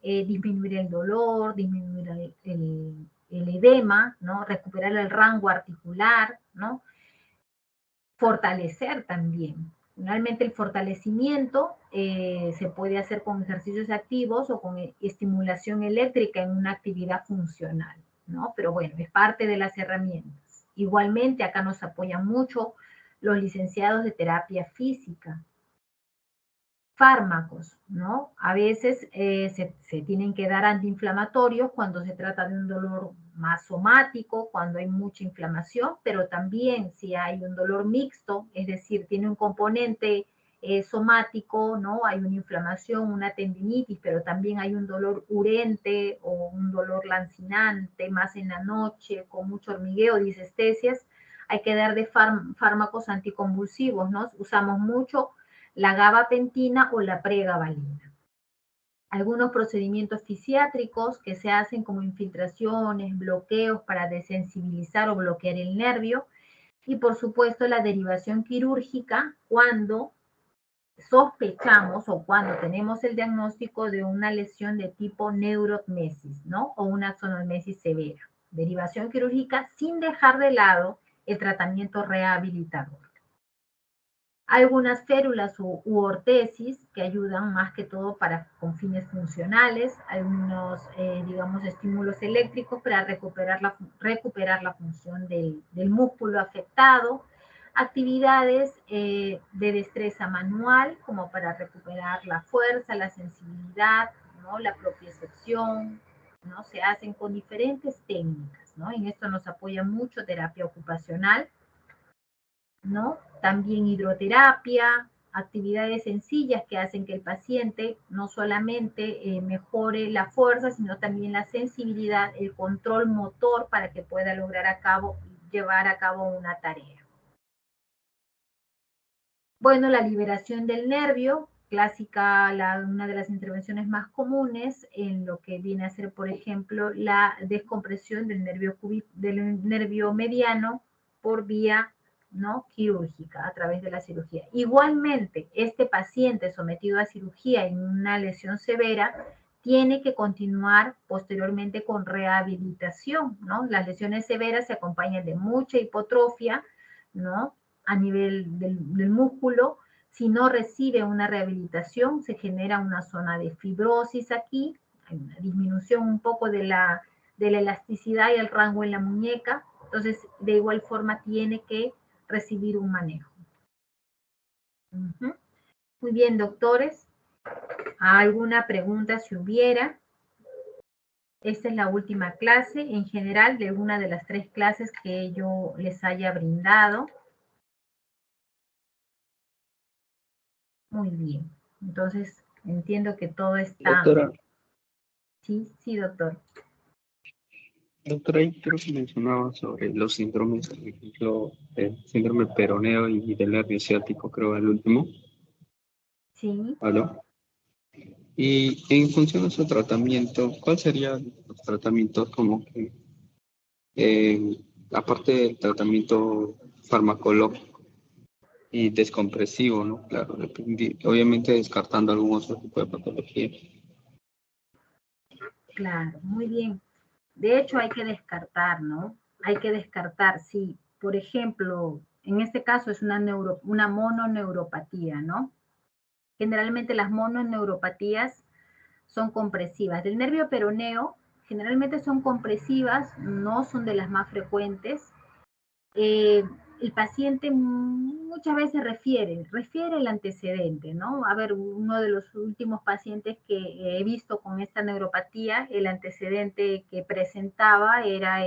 disminuir el dolor, disminuir el edema, ¿no? Recuperar el rango articular, ¿no? Fortalecer también. Finalmente, el fortalecimiento se puede hacer con ejercicios activos o con estimulación eléctrica en una actividad funcional, ¿no? Pero bueno, es parte de las herramientas. Igualmente, acá nos apoyan mucho los licenciados de terapia física. Fármacos, ¿no? A veces se tienen que dar antiinflamatorios cuando se trata de un dolor más somático, cuando hay mucha inflamación, pero también si hay un dolor mixto, es decir, tiene un componente somático, ¿no? Hay una inflamación, una tendinitis, pero también hay un dolor urente o un dolor lancinante, más en la noche, con mucho hormigueo, disestesias, hay que dar de fármacos anticonvulsivos, ¿no? Usamos mucho la gabapentina o la pregabalina. Algunos procedimientos fisiátricos que se hacen como infiltraciones, bloqueos para desensibilizar o bloquear el nervio. Y por supuesto la derivación quirúrgica cuando sospechamos o cuando tenemos el diagnóstico de una lesión de tipo neurotmesis, ¿no? O una axonotmesis severa. Derivación quirúrgica sin dejar de lado el tratamiento rehabilitador. Algunas férulas u ortesis que ayudan más que todo con fines funcionales, algunos, digamos, estímulos eléctricos para recuperar la función del músculo afectado, actividades de destreza manual como para recuperar la fuerza, la sensibilidad, ¿no? La propiocepción, ¿no? Se hacen con diferentes técnicas, ¿no? En esto nos apoya mucho terapia ocupacional, ¿no? También hidroterapia, actividades sencillas que hacen que el paciente no solamente mejore la fuerza, sino también la sensibilidad, el control motor para que pueda llevar a cabo una tarea. Bueno, la liberación del nervio, clásica, una de las intervenciones más comunes en lo que viene a ser, por ejemplo, la descompresión del nervio mediano por vía, ¿no? Quirúrgica, a través de la cirugía. Igualmente, este paciente sometido a cirugía en una lesión severa tiene que continuar posteriormente con rehabilitación, ¿no? Las lesiones severas se acompañan de mucha hipotrofia, ¿no? A nivel del músculo. Si no recibe una rehabilitación, se genera una zona de fibrosis aquí, hay una disminución un poco de la elasticidad y el rango en la muñeca. Entonces, de igual forma, tiene que recibir un manejo. Muy bien, doctores. ¿Alguna pregunta si hubiera? Esta es la última clase en general de una de las 3 clases que yo les haya brindado. Muy bien. Entonces, entiendo que todo está... Doctora, Sí, sí, doctor. doctora, ahí creo que mencionaba sobre los síndromes, por ejemplo, el síndrome peroneo y del nervio ciático, creo, el último. Sí, ¿Aló? Y en función de su tratamiento, ¿cuál serían los tratamientos como que, eh, aparte del tratamiento farmacológico y descompresivo, ¿no? Claro, obviamente descartando algún otro tipo de patología. claro, muy bien. De hecho, hay que descartar, ¿no? Hay que descartar, sí. Por ejemplo, en este caso es una mononeuropatía, ¿no? Generalmente las mononeuropatías son compresivas. Del nervio peroneo, generalmente son compresivas, no son de las más frecuentes. Eh, el paciente muchas veces refiere el antecedente, ¿no? A ver, uno de los últimos pacientes que he visto con esta neuropatía, el antecedente que presentaba era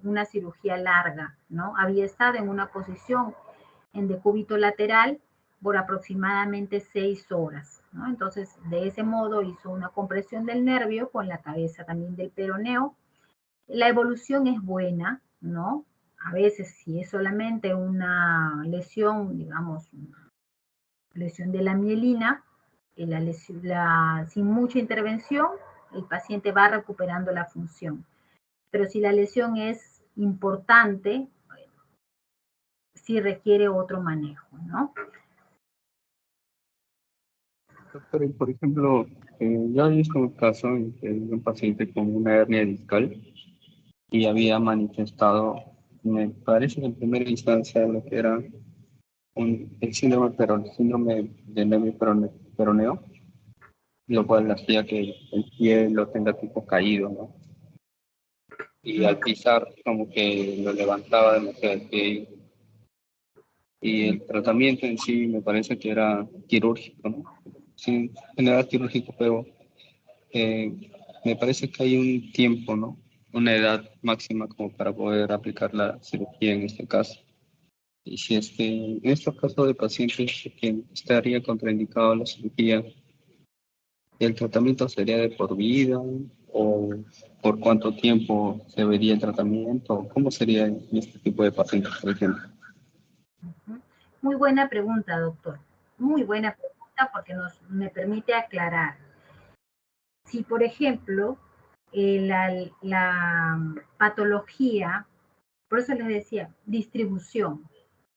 una cirugía larga, ¿no? Había estado en una posición en decúbito lateral por aproximadamente 6 horas, ¿no? Entonces, de ese modo hizo una compresión del nervio con la cabeza también del peroneo. La evolución es buena, ¿no? A veces si es solamente una lesión, digamos, una lesión de la mielina, sin mucha intervención, el paciente va recuperando la función. Pero si la lesión es importante, sí requiere otro manejo, ¿no? Doctor, y por ejemplo, yo he visto un caso en que un paciente con una hernia discal y había manifestado, me parece que en primera instancia lo que era el síndrome, síndrome del nervio peroneo, lo cual hacía que el pie lo tenga tipo caído, ¿no? Y al pisar como que lo levantaba demasiado el pie. Y el tratamiento en sí me parece que era quirúrgico, ¿no? Sí, general quirúrgico, pero me parece que hay un tiempo, ¿no? Una edad máxima como para poder aplicar la cirugía en este caso. Y si en estos casos de pacientes que estaría contraindicado la cirugía, ¿el tratamiento sería de por vida o por cuánto tiempo se vería el tratamiento? ¿Cómo sería en este tipo de pacientes, por ejemplo? Muy buena pregunta, doctor. Muy buena pregunta porque me permite aclarar. Si, por ejemplo, la patología, por eso les decía, distribución,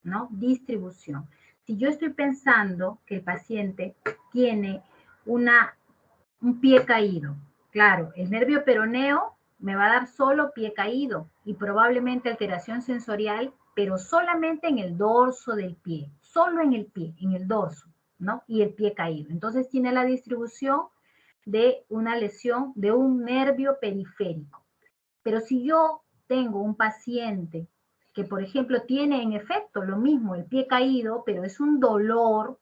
¿no? Distribución. Si yo estoy pensando que el paciente tiene un pie caído, claro, el nervio peroneo me va a dar solo pie caído y probablemente alteración sensorial, pero solamente en el dorso del pie, solo en el pie, en el dorso, ¿no? Y el pie caído. Entonces tiene la distribución de una lesión de un nervio periférico. Pero si yo tengo un paciente que, por ejemplo, tiene en efecto lo mismo, el pie caído, pero es un dolor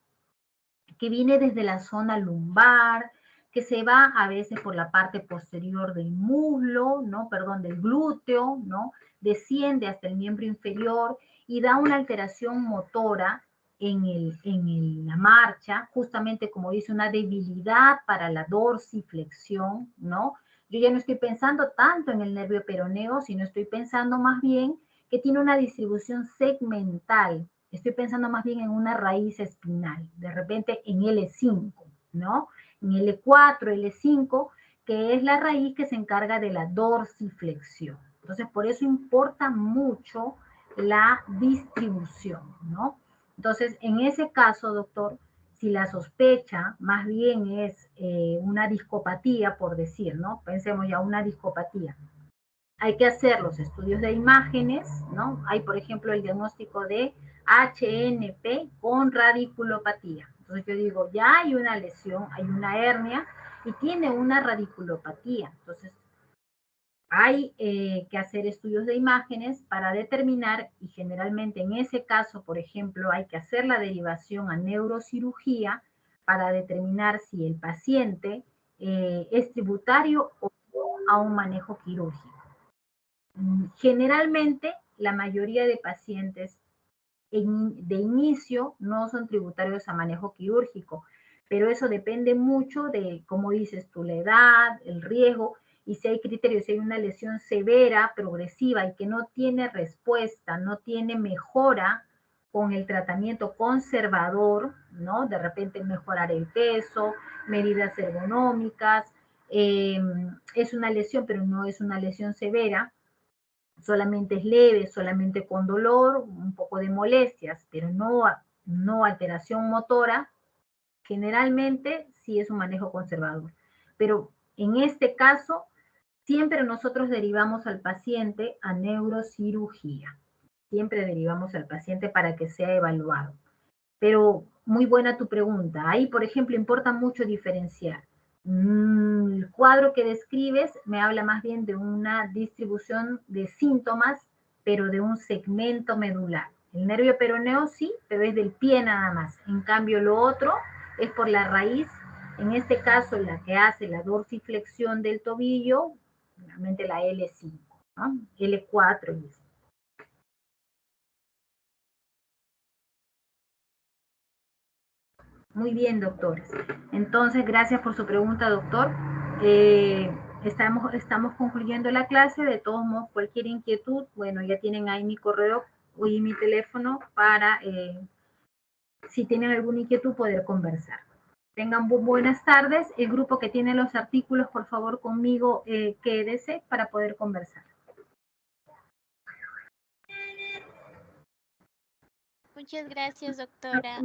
que viene desde la zona lumbar, que se va a veces por la parte posterior del muslo, ¿no? Perdón, del glúteo, ¿no? Desciende hasta el miembro inferior y da una alteración motora la marcha, justamente como dice, una debilidad para la dorsiflexión, ¿no? Yo ya no estoy pensando tanto en el nervio peroneo, sino estoy pensando más bien que tiene una distribución segmental. Estoy pensando más bien en una raíz espinal, de repente en L5, ¿no? En L4, L5, que es la raíz que se encarga de la dorsiflexión. Entonces, por eso importa mucho la distribución, ¿no? Entonces, en ese caso, doctor, si la sospecha más bien es una discopatía, por decir, ¿no? Pensemos ya una discopatía. Hay que hacer los estudios de imágenes, ¿no? Hay, por ejemplo, el diagnóstico de HNP con radiculopatía. Entonces yo digo, ya hay una lesión, hay una hernia y tiene una radiculopatía. Entonces hay que hacer estudios de imágenes para determinar, y generalmente en ese caso, por ejemplo, hay que hacer la derivación a neurocirugía para determinar si el paciente es tributario o a un manejo quirúrgico. Generalmente, la mayoría de pacientes de inicio no son tributarios a manejo quirúrgico, pero eso depende mucho de, como dices tú, la edad, el riesgo, y si hay criterios, si hay una lesión severa, progresiva y que no tiene respuesta, no tiene mejora con el tratamiento conservador, ¿no? De repente mejorar el peso, medidas ergonómicas, es una lesión, pero no es una lesión severa, solamente es leve, solamente con dolor, un poco de molestias, pero no alteración motora, generalmente sí es un manejo conservador. Pero en este caso, siempre nosotros derivamos al paciente a neurocirugía. Siempre derivamos al paciente para que sea evaluado. Pero muy buena tu pregunta. Ahí, por ejemplo, importa mucho diferenciar. El cuadro que describes me habla más bien de una distribución de síntomas, pero de un segmento medular. El nervio peroneo sí, pero es del pie nada más. En cambio, lo otro es por la raíz, en este caso la que hace la dorsiflexión del tobillo, realmente la L5, ¿no? L4 y así. Muy bien, doctores. Entonces, gracias por su pregunta, doctor. Estamos concluyendo la clase. De todos modos, cualquier inquietud, bueno, ya tienen ahí mi correo y mi teléfono para, si tienen alguna inquietud, poder conversar. Tengan buenas tardes. El grupo que tiene los artículos, por favor, conmigo, quédese para poder conversar. Muchas gracias, doctora.